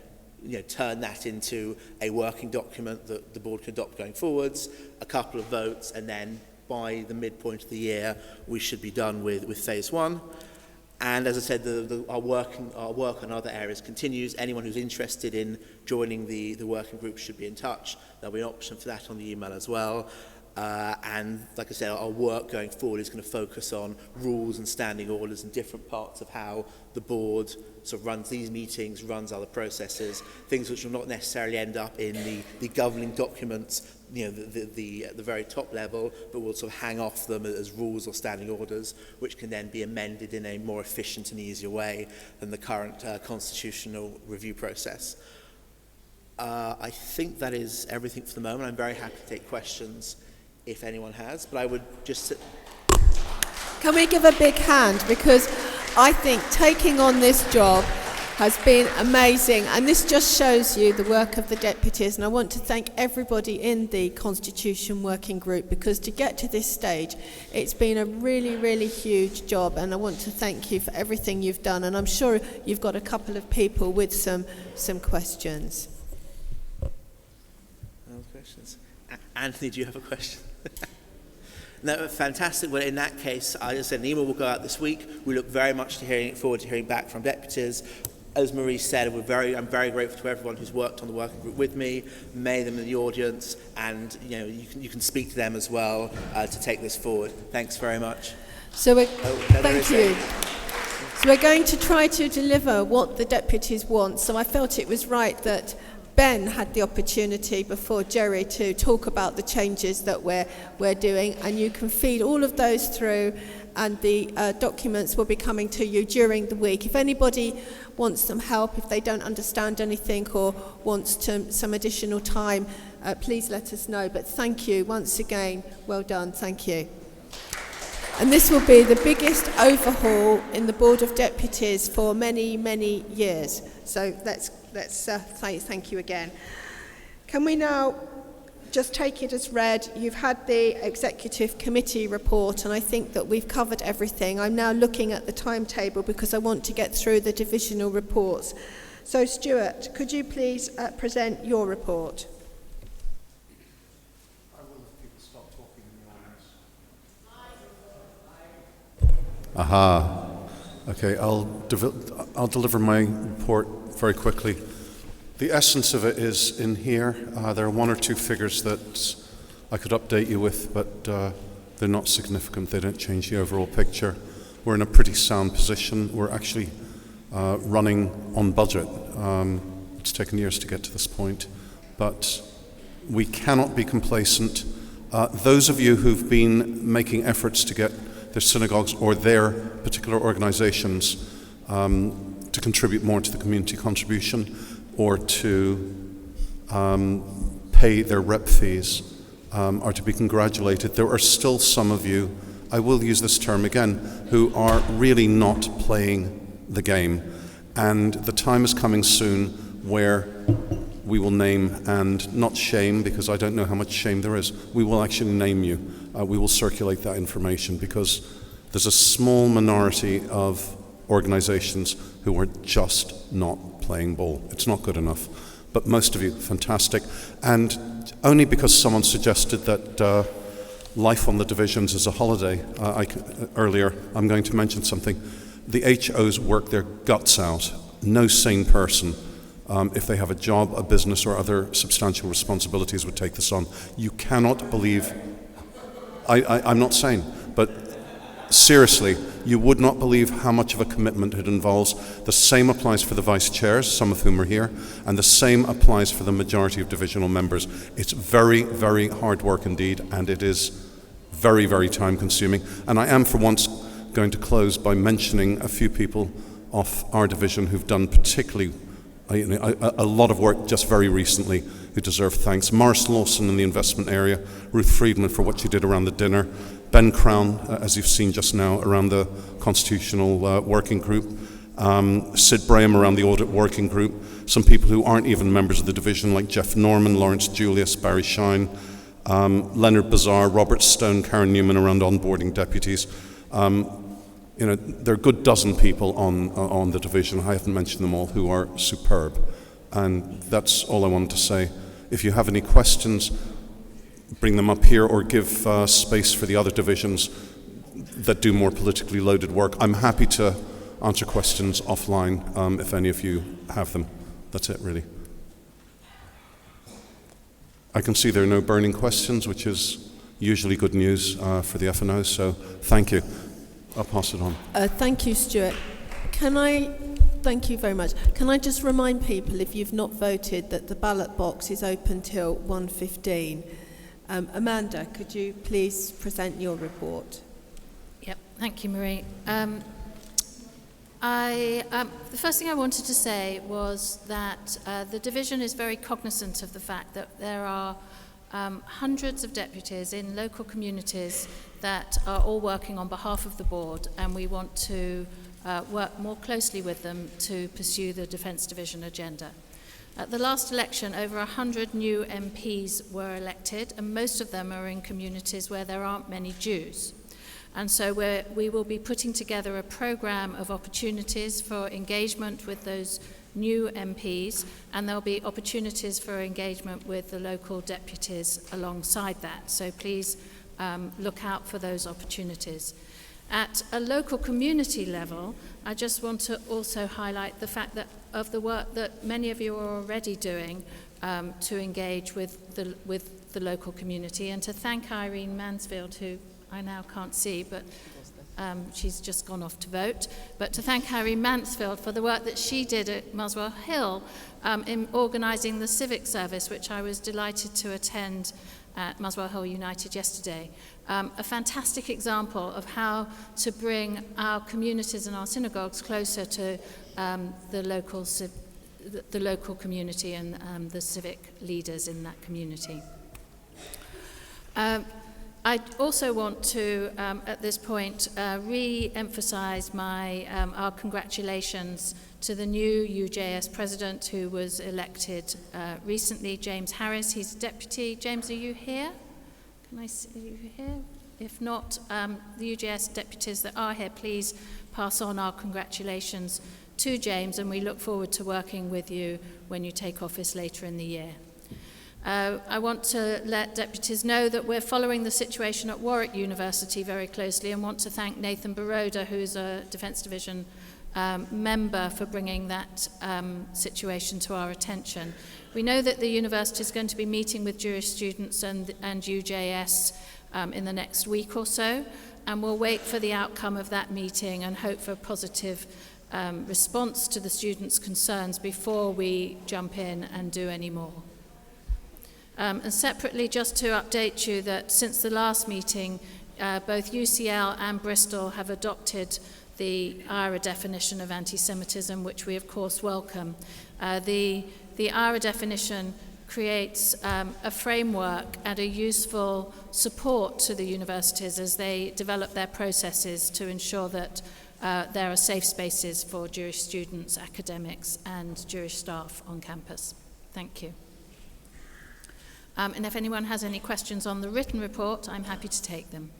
turn that into a working document that the board can adopt going forwards, a couple of votes, and then by the midpoint of the year, we should be done with phase 1. And as I said, our work on other areas continues. Anyone who's interested in joining the working group should be in touch. There'll be an option for that on the email as well. And like I said, our work going forward is going to focus on rules and standing orders and different parts of how the board sort of runs these meetings, runs other processes, things which will not necessarily end up in the governing documents, the very top level, but will sort of hang off them as rules or standing orders, which can then be amended in a more efficient and easier way than the current constitutional review process. I think that is everything for the moment. I'm very happy to take questions if anyone has, but I would just... Can we give a big hand? Because I think taking on this job has been amazing, and this just shows you the work of the deputies, and I want to thank everybody in the Constitution Working Group, because to get to this stage, it's been a really, really huge job, and I want to thank you for everything you've done, and I'm sure you've got a couple of people with some questions. Questions? Anthony, do you have a question? No, fantastic. Well, in that case, as I said, an email will go out this week. We look very much forward to hearing back from deputies. As Marie said, I'm very grateful to everyone who's worked on the working group with me, many of them in the audience, and you can speak to them as well to take this forward. Thanks very much. Thank you. So we're going to try to deliver what the deputies want. So I felt it was right that Ben had the opportunity before Jerry to talk about the changes that we're doing, and you can feed all of those through, and the documents will be coming to you during the week. If anybody wants some help, if they don't understand anything or wants some additional time, please let us know. But thank you once again. Well done. Thank you. And this will be the biggest overhaul in the Board of Deputies for many, many years. So let's say thank you again. Can we now just take it as read? You've had the Executive Committee report, and I think that we've covered everything. I'm now looking at the timetable because I want to get through the divisional reports. So Stuart, could you please present your report? Aha. Okay, I'll deliver my report very quickly. The essence of it is in here. There are one or two figures that I could update you with, but they're not significant. They don't change the overall picture. We're in a pretty sound position. We're actually running on budget. It's taken years to get to this point, but we cannot be complacent. Those of you who've been making efforts to get their synagogues or their particular organizations to contribute more to the community contribution or to pay their rep fees are to be congratulated. There are still some of you, I will use this term again, who are really not playing the game. And the time is coming soon where we will name and not shame, because I don't know how much shame there is. We will actually name you. We will circulate that information because there's a small minority of organizations who are just not playing ball. It's not good enough. But most of you, fantastic. And only because someone suggested that life on the divisions is a holiday earlier, I'm going to mention something. The HOs work their guts out. No sane person, if they have a job, a business, or other substantial responsibilities, would take this on. You cannot believe, I'm not sane, but seriously, you would not believe how much of a commitment it involves. The same applies for the vice chairs, some of whom are here, and the same applies for the majority of divisional members. It's very, very hard work indeed, and it is very, very time consuming. And I am for once going to close by mentioning a few people off our division who've done particularly a lot of work just very recently who deserve thanks. Maurice Lawson in the investment area, Ruth Friedman for what she did around the dinner, Ben Crown, as you've seen just now, around the constitutional working group, Sid Braham around the audit working group, some people who aren't even members of the division like Jeff Norman, Lawrence Julius, Barry Shine, Leonard Bazar, Robert Stone, Karen Newman around onboarding deputies. There are a good dozen people on the division, I haven't mentioned them all, who are superb. And that's all I wanted to say. If you have any questions, bring them up here or give space for the other divisions that do more politically loaded work. I'm happy to answer questions offline if any of you have them. That's it, really. I can see there are no burning questions, which is usually good news for the FNO, so thank you. I'll pass it on. Thank you, Stuart. Thank you very much. Can I just remind people, if you've not voted, that the ballot box is open till 1:15. Amanda, could you please present your report? Yep, thank you, Marie. The first thing I wanted to say was that the division is very cognizant of the fact that there are hundreds of deputies in local communities that are all working on behalf of the board, and we want to work more closely with them to pursue the Defence Division agenda. At the last election, over 100 new MPs were elected, and most of them are in communities where there aren't many Jews. And so we will be putting together a programme of opportunities for engagement with those new MPs, and there'll be opportunities for engagement with the local deputies alongside that. So please look out for those opportunities. At a local community level, I just want to also highlight the fact that of the work that many of you are already doing to engage with the local community, and to thank Irene Mansfield, who I now can't see, but she's just gone off to vote, but to thank Irene Mansfield for the work that she did at Muswell Hill in organising the civic service, which I was delighted to attend at Muswell Hill United yesterday. A fantastic example of how to bring our communities and our synagogues closer to the local community and the civic leaders in that community. I also want to, at this point, re-emphasize our congratulations to the new UJS president who was elected recently, James Harris. He's a deputy. James, are you here? Can I see you here? If not, the UJS deputies that are here, please pass on our congratulations to James, and we look forward to working with you when you take office later in the year. I want to let deputies know that we're following the situation at Warwick University very closely and want to thank Nathan Baroda, who's a Defence Division member, for bringing that situation to our attention. We know that the university is going to be meeting with Jewish students and UJS in the next week or so, and we'll wait for the outcome of that meeting and hope for a positive response to the students' concerns before we jump in and do any more. And separately, just to update you that since the last meeting, both UCL and Bristol have adopted the IRA definition of anti-Semitism, which we of course welcome. The IRA definition creates a framework and a useful support to the universities as they develop their processes to ensure that there are safe spaces for Jewish students, academics, and Jewish staff on campus. Thank you. And if anyone has any questions on the written report, I'm happy to take them.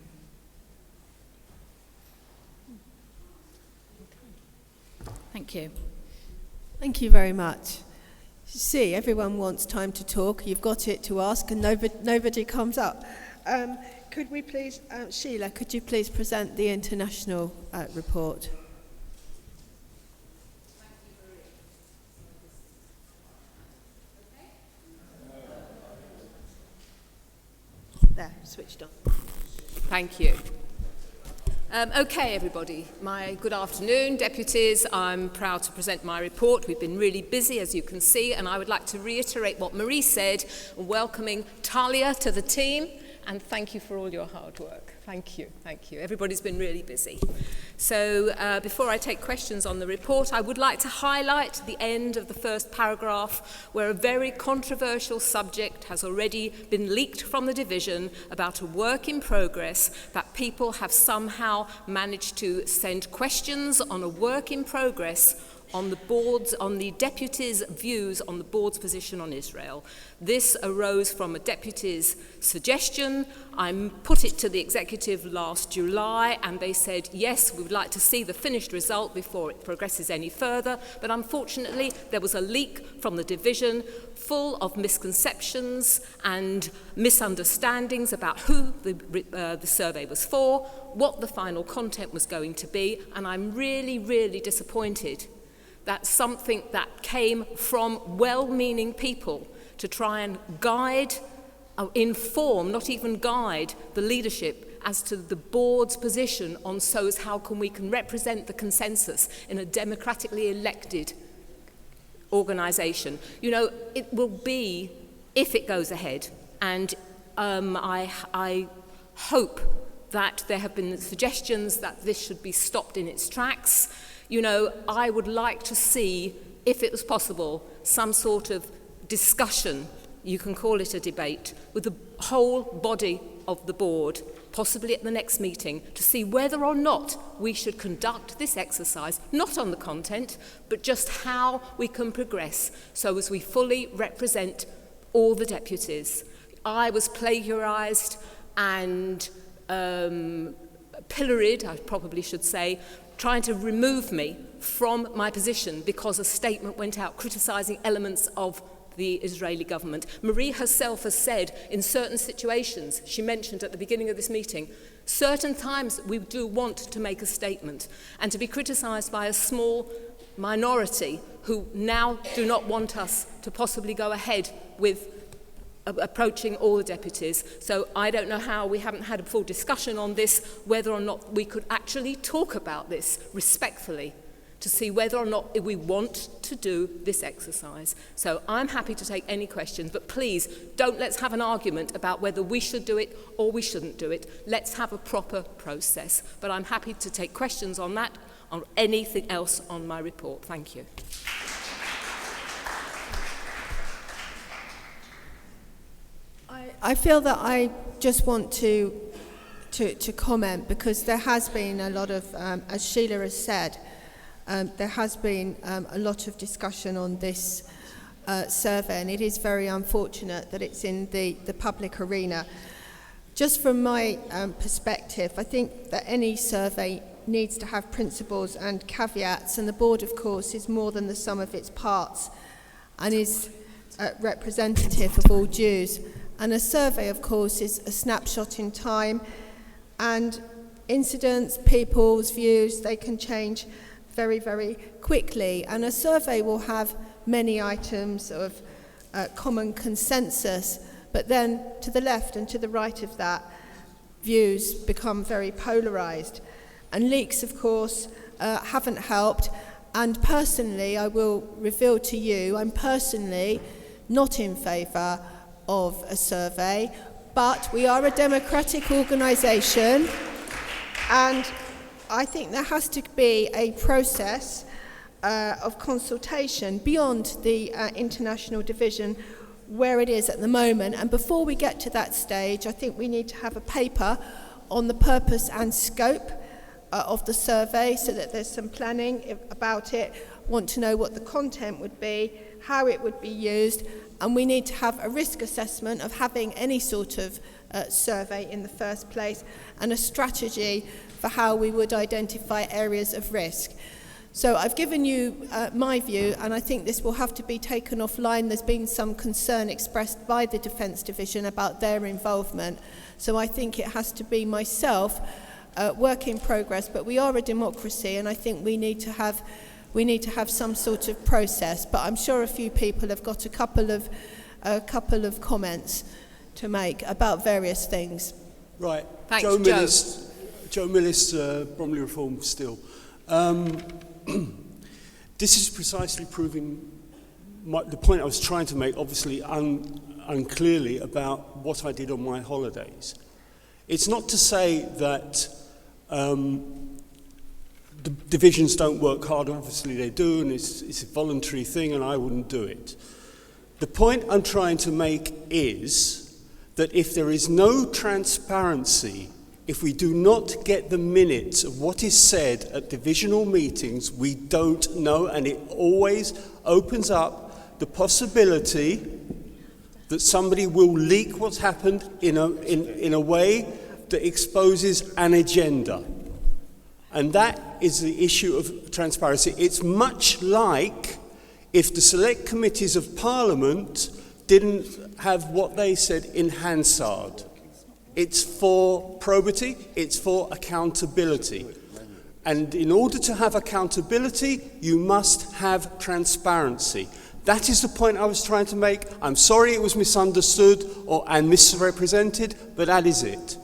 Thank you. Thank you very much. You see, everyone wants time to talk. You've got it to ask, and nobody comes up. Could we please, Sheila, could you please present the international report? There, switched on. Thank you. Okay, everybody. My good afternoon, deputies. I'm proud to present my report. We've been really busy, as you can see, and I would like to reiterate what Marie said, welcoming Talia to the team, and thank you for all your hard work. Thank you, thank you. Everybody's been really busy. So before I take questions on the report, I would like to highlight the end of the first paragraph, where a very controversial subject has already been leaked from the division about a work in progress, that people have somehow managed to send questions on a work in progress on the board's, on the deputies' views on the board's position on Israel. This arose from a deputy's suggestion. I put it to the executive last July, and they said, yes, we would like to see the finished result before it progresses any further. But unfortunately, there was a leak from the division full of misconceptions and misunderstandings about who the survey was for, what the final content was going to be, and I'm really, really disappointed that something that came from well-meaning people to try and guide, inform, not even guide, the leadership as to the board's position on how we can represent the consensus in a democratically elected organisation. You know, it will be, if it goes ahead, and I hope that there have been suggestions that this should be stopped in its tracks. You know, I would like to see, if it was possible, some sort of discussion, you can call it a debate, with the whole body of the board, possibly at the next meeting, to see whether or not we should conduct this exercise, not on the content, but just how we can progress so as we fully represent all the deputies. I was plagiarised and pilloried, I probably should say, trying to remove me from my position because a statement went out criticising elements of the Israeli government. Marie herself has said in certain situations, she mentioned at the beginning of this meeting, certain times we do want to make a statement, and to be criticised by a small minority who now do not want us to possibly go ahead with approaching all the deputies. So I don't know how, we haven't had a full discussion on this, whether or not we could actually talk about this respectfully. to see whether or not we want to do this exercise. So I'm happy to take any questions, but please don't let's have an argument about whether we should do it or we shouldn't do it. Let's have a proper process. But I'm happy to take questions on that, on anything else on my report. Thank you. I feel that I just want to comment, because there has been a lot of, as Sheila has said, there has been a lot of discussion on this survey, and it is very unfortunate that it's in the public arena. Just from my perspective, I think that any survey needs to have principles and caveats, and the board, of course, is more than the sum of its parts and is representative of all Jews. And a survey, of course, is a snapshot in time, and incidents, people's views, they can change very, very quickly. And a survey will have many items of common consensus, but then to the left and to the right of that, views become very polarised. And leaks, of course, haven't helped. And personally, I will reveal to you, I'm personally not in favour of a survey, but we are a democratic organisation, and I think there has to be a process of consultation beyond the international division where it is at the moment. And before we get to that stage, I think we need to have a paper on the purpose and scope of the survey, so that there's some planning about it, want to know what the content would be, how it would be used, and we need to have a risk assessment of having any sort of survey in the first place, and a strategy for how we would identify areas of risk. So I've given you my view, and I think this will have to be taken offline. There's been some concern expressed by the Defence Division about their involvement. So I think it has to be myself, work in progress, but we are a democracy, and I think we need to have some sort of process. But I'm sure a few people have got a couple of comments to make about various things. Right. Thanks, Joe Millis, Bromley Reform still. This is precisely proving the point I was trying to make, obviously unclearly, about what I did on my holidays. It's not to say that the divisions don't work hard. Obviously they do, and it's a voluntary thing, and I wouldn't do it. The point I'm trying to make is that if there is no transparency, if we do not get the minutes of what is said at divisional meetings, we don't know, and it always opens up the possibility that somebody will leak what's happened in a way that exposes an agenda. And that is the issue of transparency. It's much like if the select committees of Parliament didn't have what they said in Hansard. It's for probity, it's for accountability. And in order to have accountability, you must have transparency. That is the point I was trying to make. I'm sorry it was misunderstood and misrepresented, but that is it.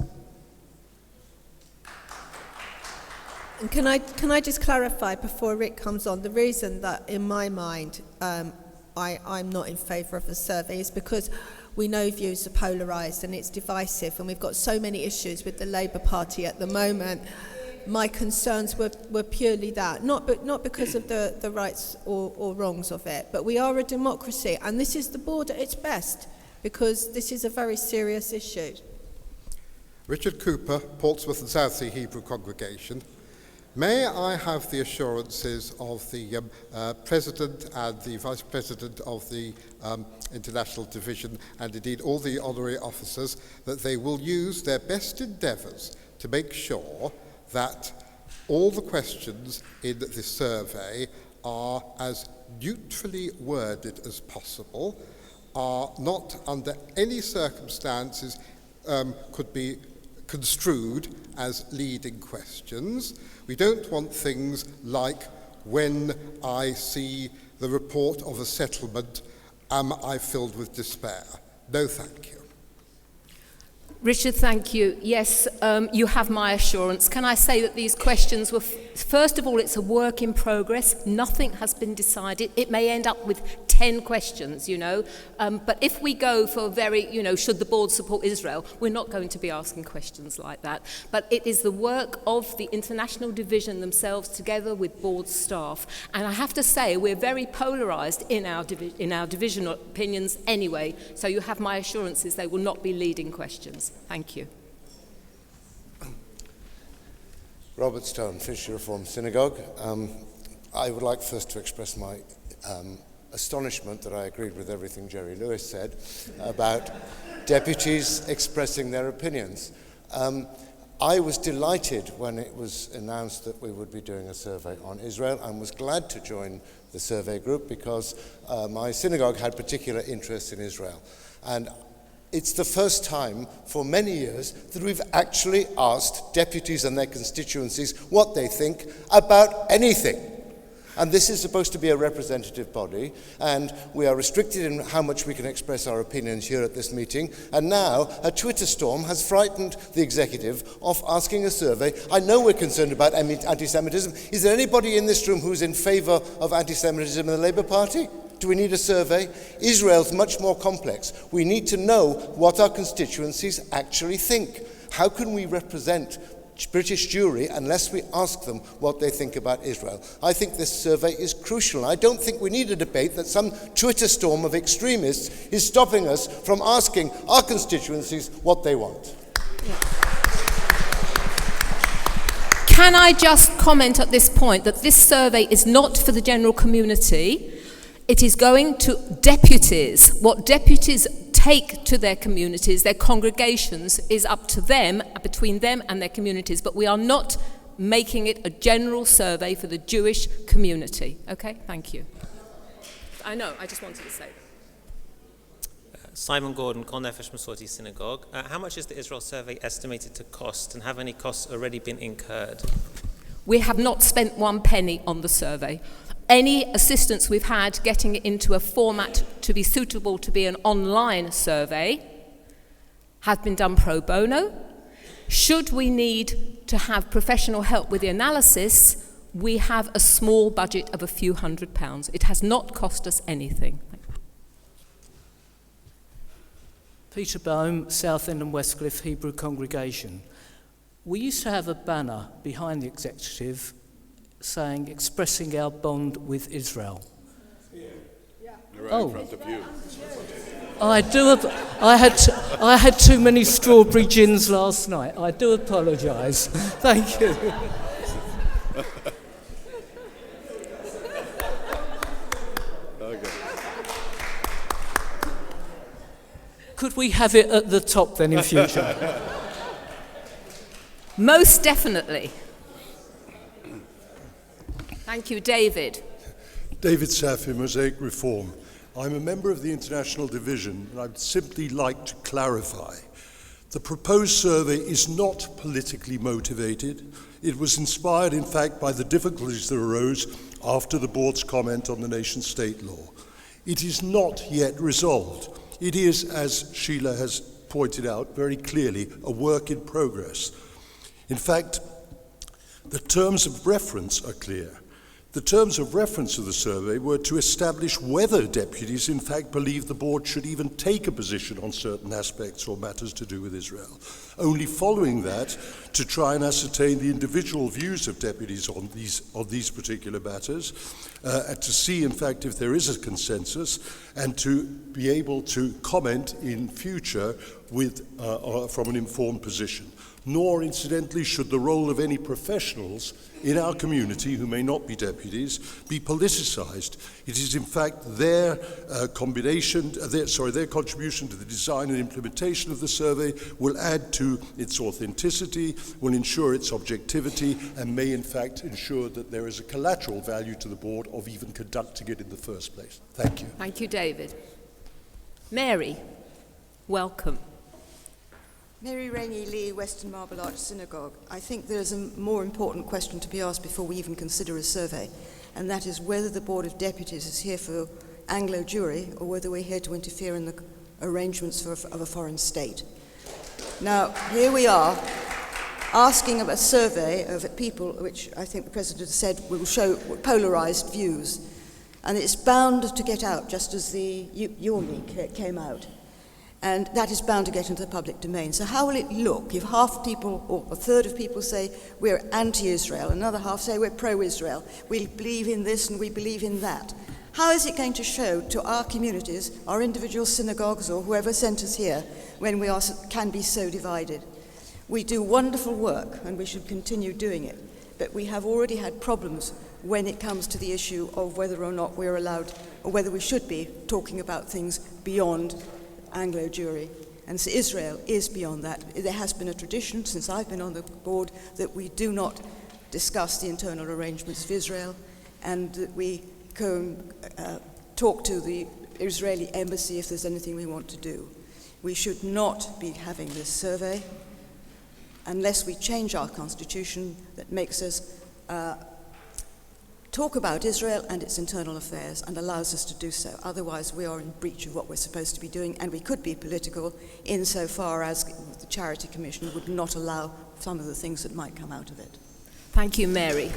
And can I just clarify before Rick comes on, the reason that in my mind I'm not in favour of the survey is because we know views are polarised and it's divisive, and we've got so many issues with the Labour Party at the moment. My concerns were purely that, not because of the rights or wrongs of it, but we are a democracy, and this is the board at its best, because this is a very serious issue. Richard Cooper, Portsmouth and Southsea Hebrew Congregation. May I have the assurances of the President and the Vice President of the International Division, and indeed all the honorary officers, that they will use their best endeavours to make sure that all the questions in this survey are as neutrally worded as possible, are not under any circumstances could be construed as leading questions. We don't want things like, when I see the report of a settlement, am I filled with despair? No, thank you. Richard, thank you. Yes, you have my assurance. Can I say that these questions were, first of all, it's a work in progress. Nothing has been decided. It may end up with 10 questions, you know. But if we go for very, you know, should the board support Israel, we're not going to be asking questions like that. But it is the work of the international division themselves together with board staff. And I have to say, we're very polarised in our divisional opinions anyway. So you have my assurances they will not be leading questions. Thank you. Robert Stone, Fisher Reformed Synagogue. I would like first to express my astonishment that I agreed with everything Jerry Lewis said about deputies expressing their opinions. I was delighted when it was announced that we would be doing a survey on Israel and was glad to join the survey group because my synagogue had particular interest in Israel. And it's the first time for many years that we've actually asked deputies and their constituencies what they think about anything. And this is supposed to be a representative body, and we are restricted in how much we can express our opinions here at this meeting. And now a Twitter storm has frightened the executive off asking a survey. I know we're concerned about anti-Semitism. Is there anybody in this room who's in favour of anti-Semitism in the Labour Party? Do we need a survey? Israel's much more complex. We need to know what our constituencies actually think. How can we represent British Jewry unless we ask them what they think about Israel? I think this survey is crucial. I don't think we need a debate that some Twitter storm of extremists is stopping us from asking our constituencies what they want. Can I just comment at this point that this survey is not for the general community? It is going to deputies. What deputies take to their communities, their congregations, is up to them, between them and their communities. But we are not making it a general survey for the Jewish community. Okay, thank you. I know, I just wanted to say that. Simon Gordon, Kol Nefesh Masorti Synagogue. How much is the Israel survey estimated to cost, and have any costs already been incurred? We have not spent one penny on the survey. Any assistance we've had getting it into a format to be suitable to be an online survey has been done pro bono. Should we need to have professional help with the analysis, we have a small budget of a few £100. It has not cost us anything. Peter Bohm, Southend and Westcliff Hebrew Congregation. We used to have a banner behind the executive saying, expressing our bond with Israel. Right in front of you. I had too many strawberry gins last night. I do apologise. Thank you. Okay. Could we have it at the top then in future? Most definitely. Thank you, David. David Safi, Mosaic Reform. I'm a member of the International Division, and I'd simply like to clarify. The proposed survey is not politically motivated. It was inspired, in fact, by the difficulties that arose after the board's comment on the nation-state law. It is not yet resolved. It is, as Sheila has pointed out very clearly, a work in progress. In fact, the terms of reference are clear. The terms of reference of the survey were to establish whether deputies in fact believe the board should even take a position on certain aspects or matters to do with Israel. Only following that, to try and ascertain the individual views of deputies on these particular matters, and to see in fact if there is a consensus, and to be able to comment in future with, from an informed position. Nor, incidentally, should the role of any professionals in our community who may not be deputies be politicized. It is, in fact, their contribution to the design and implementation of the survey will add to its authenticity, will ensure its objectivity, and may, in fact, ensure that there is a collateral value to the board of even conducting it in the first place. Thank you. Thank you, David. Mary, welcome. Mary Rainey Lee, Western Marble Arch Synagogue. I think there's a more important question to be asked before we even consider a survey, and that is whether the Board of Deputies is here for Anglo Jewry or whether we're here to interfere in the arrangements of a foreign state. Now, here we are, asking of a survey of people, which I think the President said will show polarised views. And it's bound to get out, just as your leak came out. And that is bound to get into the public domain. So how will it look if half people, or a third of people say we're anti-Israel, another half say we're pro-Israel, we believe in this and we believe in that? How is it going to show to our communities, our individual synagogues, or whoever sent us here, when we can be so divided? We do wonderful work, and we should continue doing it, but we have already had problems when it comes to the issue of whether or not we're allowed, or whether we should be talking about things beyond Anglo-Jewry. And so Israel is beyond that. There has been a tradition since I've been on the board that we do not discuss the internal arrangements of Israel, and that we go and talk to the Israeli embassy if there's anything we want to do. We should not be having this survey unless we change our constitution that makes us talk about Israel and its internal affairs and allows us to do so. Otherwise, we are in breach of what we're supposed to be doing, and we could be political insofar as the Charity Commission would not allow some of the things that might come out of it. Thank you, Mary.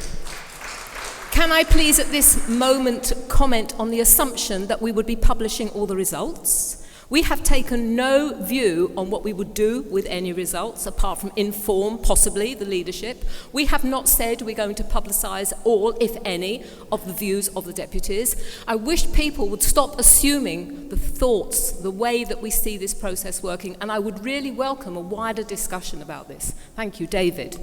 Can I please at this moment comment on the assumption that we would be publishing all the results? We have taken no view on what we would do with any results, apart from inform, possibly, the leadership. We have not said we're going to publicise all, if any, of the views of the deputies. I wish people would stop assuming the thoughts, the way that we see this process working, and I would really welcome a wider discussion about this. Thank you, David.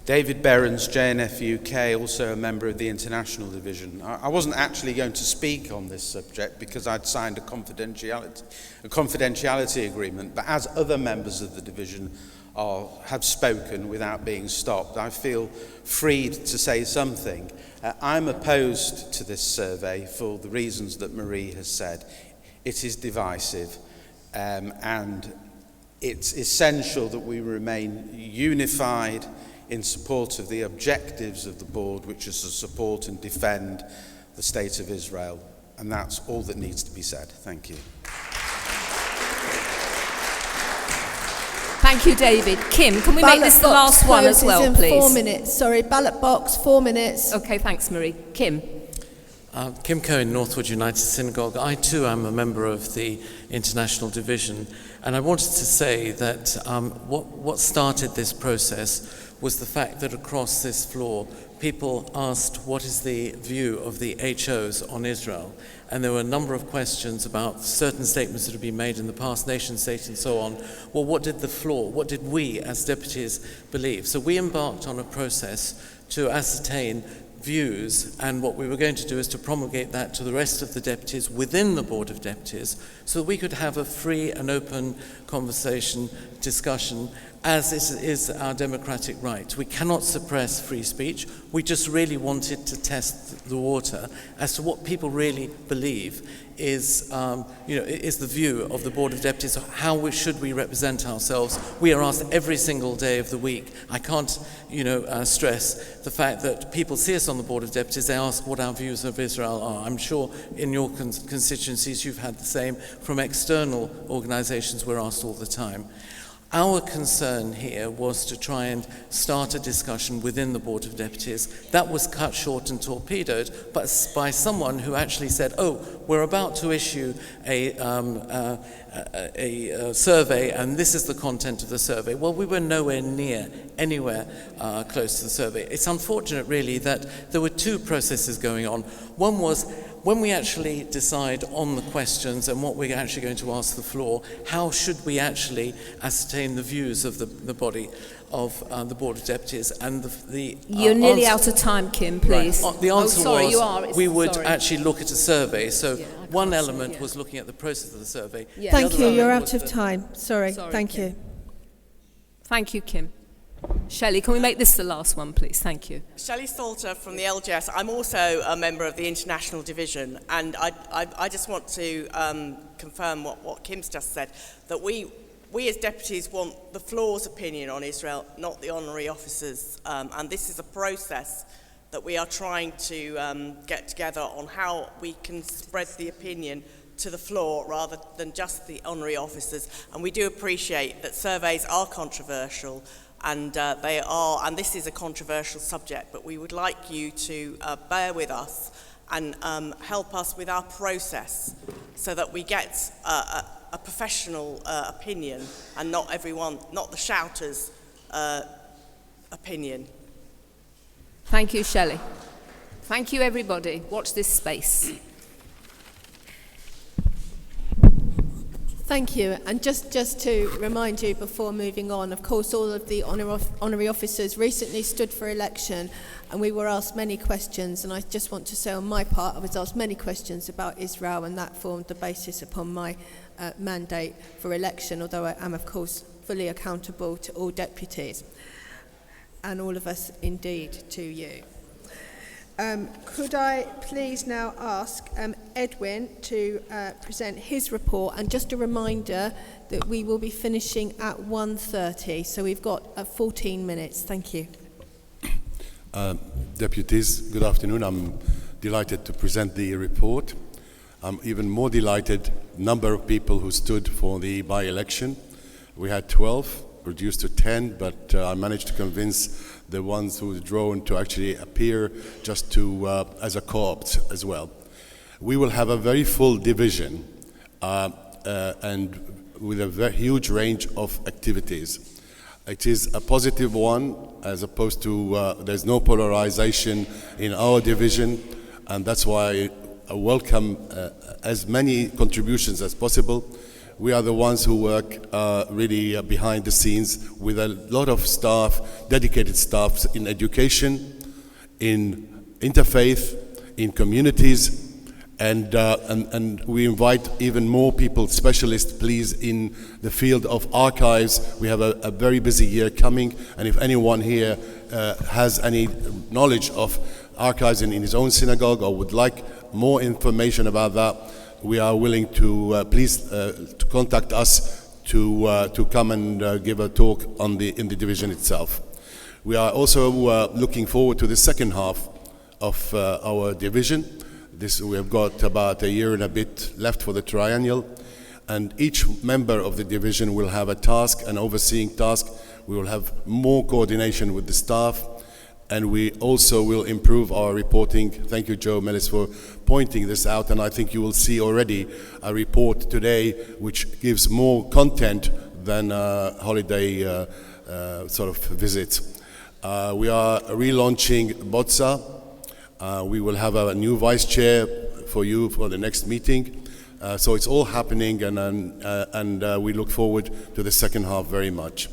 David Behrens, JNF UK, also a member of the International Division. I wasn't actually going to speak on this subject because I'd signed a confidentiality agreement, but as other members of the division have spoken without being stopped, I feel freed to say something. I'm opposed to this survey for the reasons that Marie has said. It is divisive, and it's essential that we remain unified in support of the objectives of the board, which is to support and defend the state of Israel. And that's all that needs to be said. Thank you. Thank you, David. Kim, can we make this the last one as well, in please? 4 minutes. Sorry, ballot box, 4 minutes. Okay, thanks, Marie. Kim. Kim Cohen, Northwood United Synagogue. I too am a member of the International Division, and I wanted to say that what started this process was the fact that across this floor people asked what is the view of the HOs on Israel, and there were a number of questions about certain statements that have been made in the past, nation state and so on. Well, what did we as deputies believe? So we embarked on a process to ascertain views, and what we were going to do is to promulgate that to the rest of the deputies within the Board of Deputies so that we could have a free and open conversation, discussion, as is our democratic right. We cannot suppress free speech. We just really wanted to test the water as to what people really believe is the view of the Board of Deputies. How should we represent ourselves? We are asked every single day of the week. I can't, stress the fact that people see us on the Board of Deputies. They ask what our views of Israel are. I'm sure in your constituencies you've had the same from external organisations. We're asked all the time. Our concern here was to try and start a discussion within the Board of Deputies. That was cut short and torpedoed by someone who actually said, we're about to issue a survey and this is the content of the survey. Well, we were nowhere near anywhere close to the survey. It's unfortunate really that there were two processes going on. One was when we actually decide on the questions and what we're actually going to ask the floor, how should we actually ascertain the views of the body of the Board of Deputies? And the You're nearly out of time, Kim, please. Right. The answer was we would sorry. actually look at a survey. So one element was looking at the process of the survey. Yeah. Thank you, you're out of time. Sorry, thank Kim. you. Thank you, Kim. Shelley, can we make this the last one, please? Thank you. Shelley Salter from the LGS. I'm also a member of the International Division, and I just want to confirm what Kim's just said, that we as deputies want the floor's opinion on Israel, not the honorary officers, and this is a process that we are trying to get together on how we can spread the opinion to the floor rather than just the honorary officers. And we do appreciate that surveys are controversial, and and this is a controversial subject, but we would like you to bear with us and help us with our process so that we get a professional opinion and not the shouters' opinion. Thank you, Shelley. Thank you, everybody. Watch this space. Thank you. And just to remind you before moving on, of course, all of the honorary officers recently stood for election, and we were asked many questions. And I just want to say on my part, I was asked many questions about Israel, and that formed the basis upon my mandate for election, although I am, of course, fully accountable to all deputies, and all of us indeed to you. Could I please now ask Edwin to present his report, and just a reminder that we will be finishing at 1:30, so we've got 14 minutes. Thank you. Deputies, good afternoon. I'm delighted to present the report. I'm even more delighted number of people who stood for the by-election. We had 12, reduced to 10, but I managed to convince the ones who were drawn to actually appear just to as a co-opt as well. We will have a very full division and with a very huge range of activities. It is a positive one, as opposed to there's no polarization in our division, and that's why I welcome as many contributions as possible. We are the ones who work really behind the scenes with a lot of staff, dedicated staff in education, in interfaith, in communities, and we invite even more people, specialists, please, in the field of archives. We have a very busy year coming, and if anyone here has any knowledge of archives in his own synagogue or would like more information about that, we are willing to please to contact us to come and give a talk in the division itself. We are also looking forward to the second half of our division. We have got about a year and a bit left for the triennial, and each member of the division will have a task, an overseeing task. We will have more coordination with the staff, and we also will improve our reporting. Thank you, Joe Mellis, for pointing this out, and I think you will see already a report today which gives more content than holiday sort of visits. We are relaunching BOTSA. We will have a new vice chair for you for the next meeting. So it's all happening, and we look forward to the second half very much.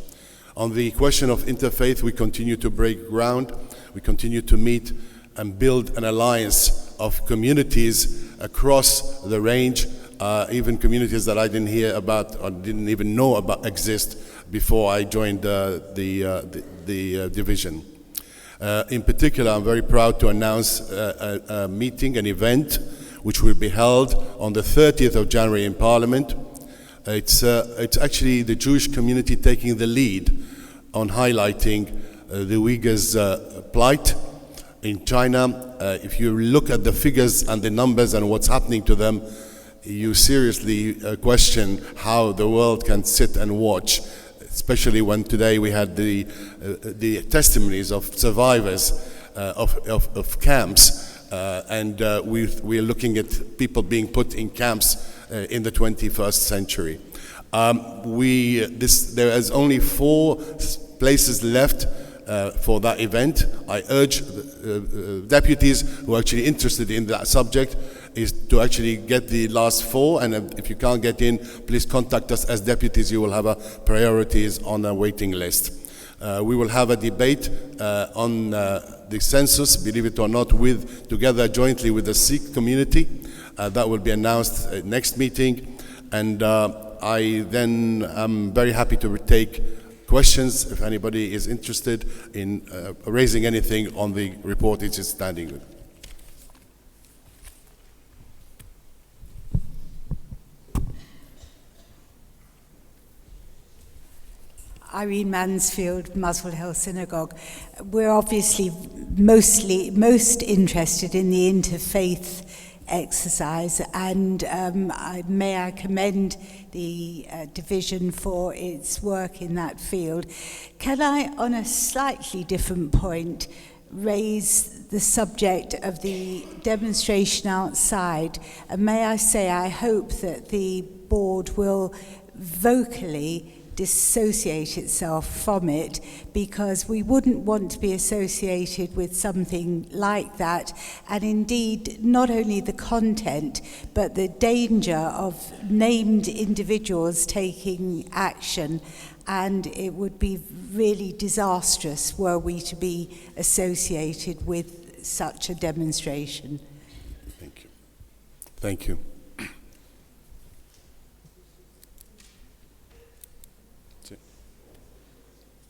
On the question of interfaith, we continue to break ground. We continue to meet and build an alliance of communities across the range, even communities that I didn't hear about or didn't even know about exist before I joined the division. In particular, I'm very proud to announce a meeting, an event, which will be held on the 30th of January in Parliament. It's actually the Jewish community taking the lead on highlighting the Uyghurs' plight in China. If you look at the figures and the numbers and what's happening to them, you seriously question how the world can sit and watch, especially when today we had the testimonies of survivors of camps, and we are looking at people being put in camps in the 21st century. There is only 4 places left for that event. I urge deputies who are actually interested in that subject is to actually get the last 4, and if you can't get in, please contact us as deputies. You will have priorities on a waiting list. We will have a debate on the census, believe it or not, together jointly with the Sikh community. That will be announced next meeting, and I then am very happy to take questions if anybody is interested in raising anything on the report it is standing with. Irene Mansfield, Muswell Hill Synagogue. We're obviously most interested in the interfaith exercise, and may I commend the division for its work in that field. Can I, on a slightly different point, raise the subject of the demonstration outside? And may I say, I hope that the board will vocally dissociate itself from it, because we wouldn't want to be associated with something like that. And indeed, not only the content, but the danger of named individuals taking action. And it would be really disastrous were we to be associated with such a demonstration. Thank you. Thank you.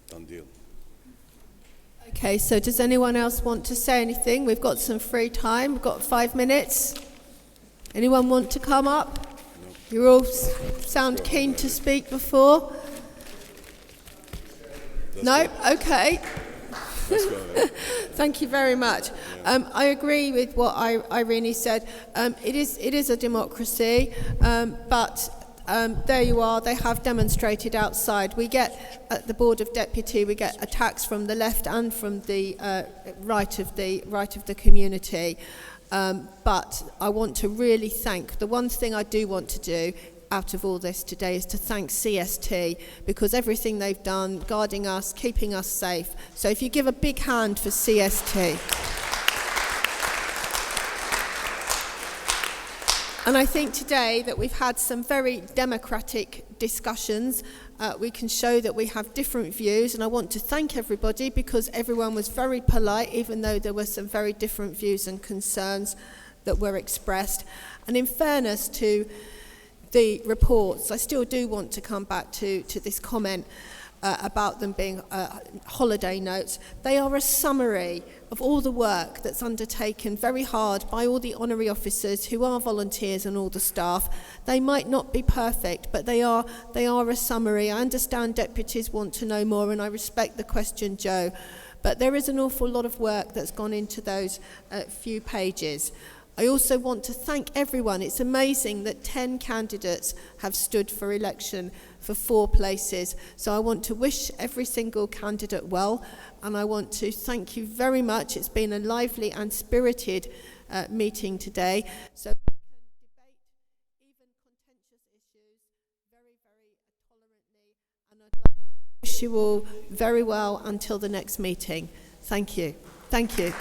Done deal. Okay, so does anyone else want to say anything? We've got some free time. We've got 5 minutes. Anyone want to come up? No. You all sound keen to speak before? No? Okay. Thank you very much. I agree with what Irene said. It is a democracy, but there you are, they have demonstrated outside. We get, at the Board of Deputy, we get attacks from the left and from the right of the community. But I want to really thank, the one thing I do want to do out of all this today is to thank CST, because everything they've done, guarding us, keeping us safe. So if you give a big hand for CST. And I think today that we've had some very democratic discussions. We can show that we have different views, and I want to thank everybody because everyone was very polite, even though there were some very different views and concerns that were expressed. And in fairness to the reports, I still do want to come back to this comment about them being holiday notes. They are a summary of all the work that's undertaken very hard by all the honorary officers who are volunteers and all the staff. They might not be perfect, but they are a summary. I understand deputies want to know more, and I respect the question, Joe, but there is an awful lot of work that's gone into those few pages. I also want to thank everyone. It's amazing that 10 candidates have stood for election for 4 places. So I want to wish every single candidate well, and I want to thank you very much. It's been a lively and spirited meeting today. So we can debate even contentious issues very, very tolerantly, and I'd like to wish you all very well until the next meeting. Thank you. Thank you.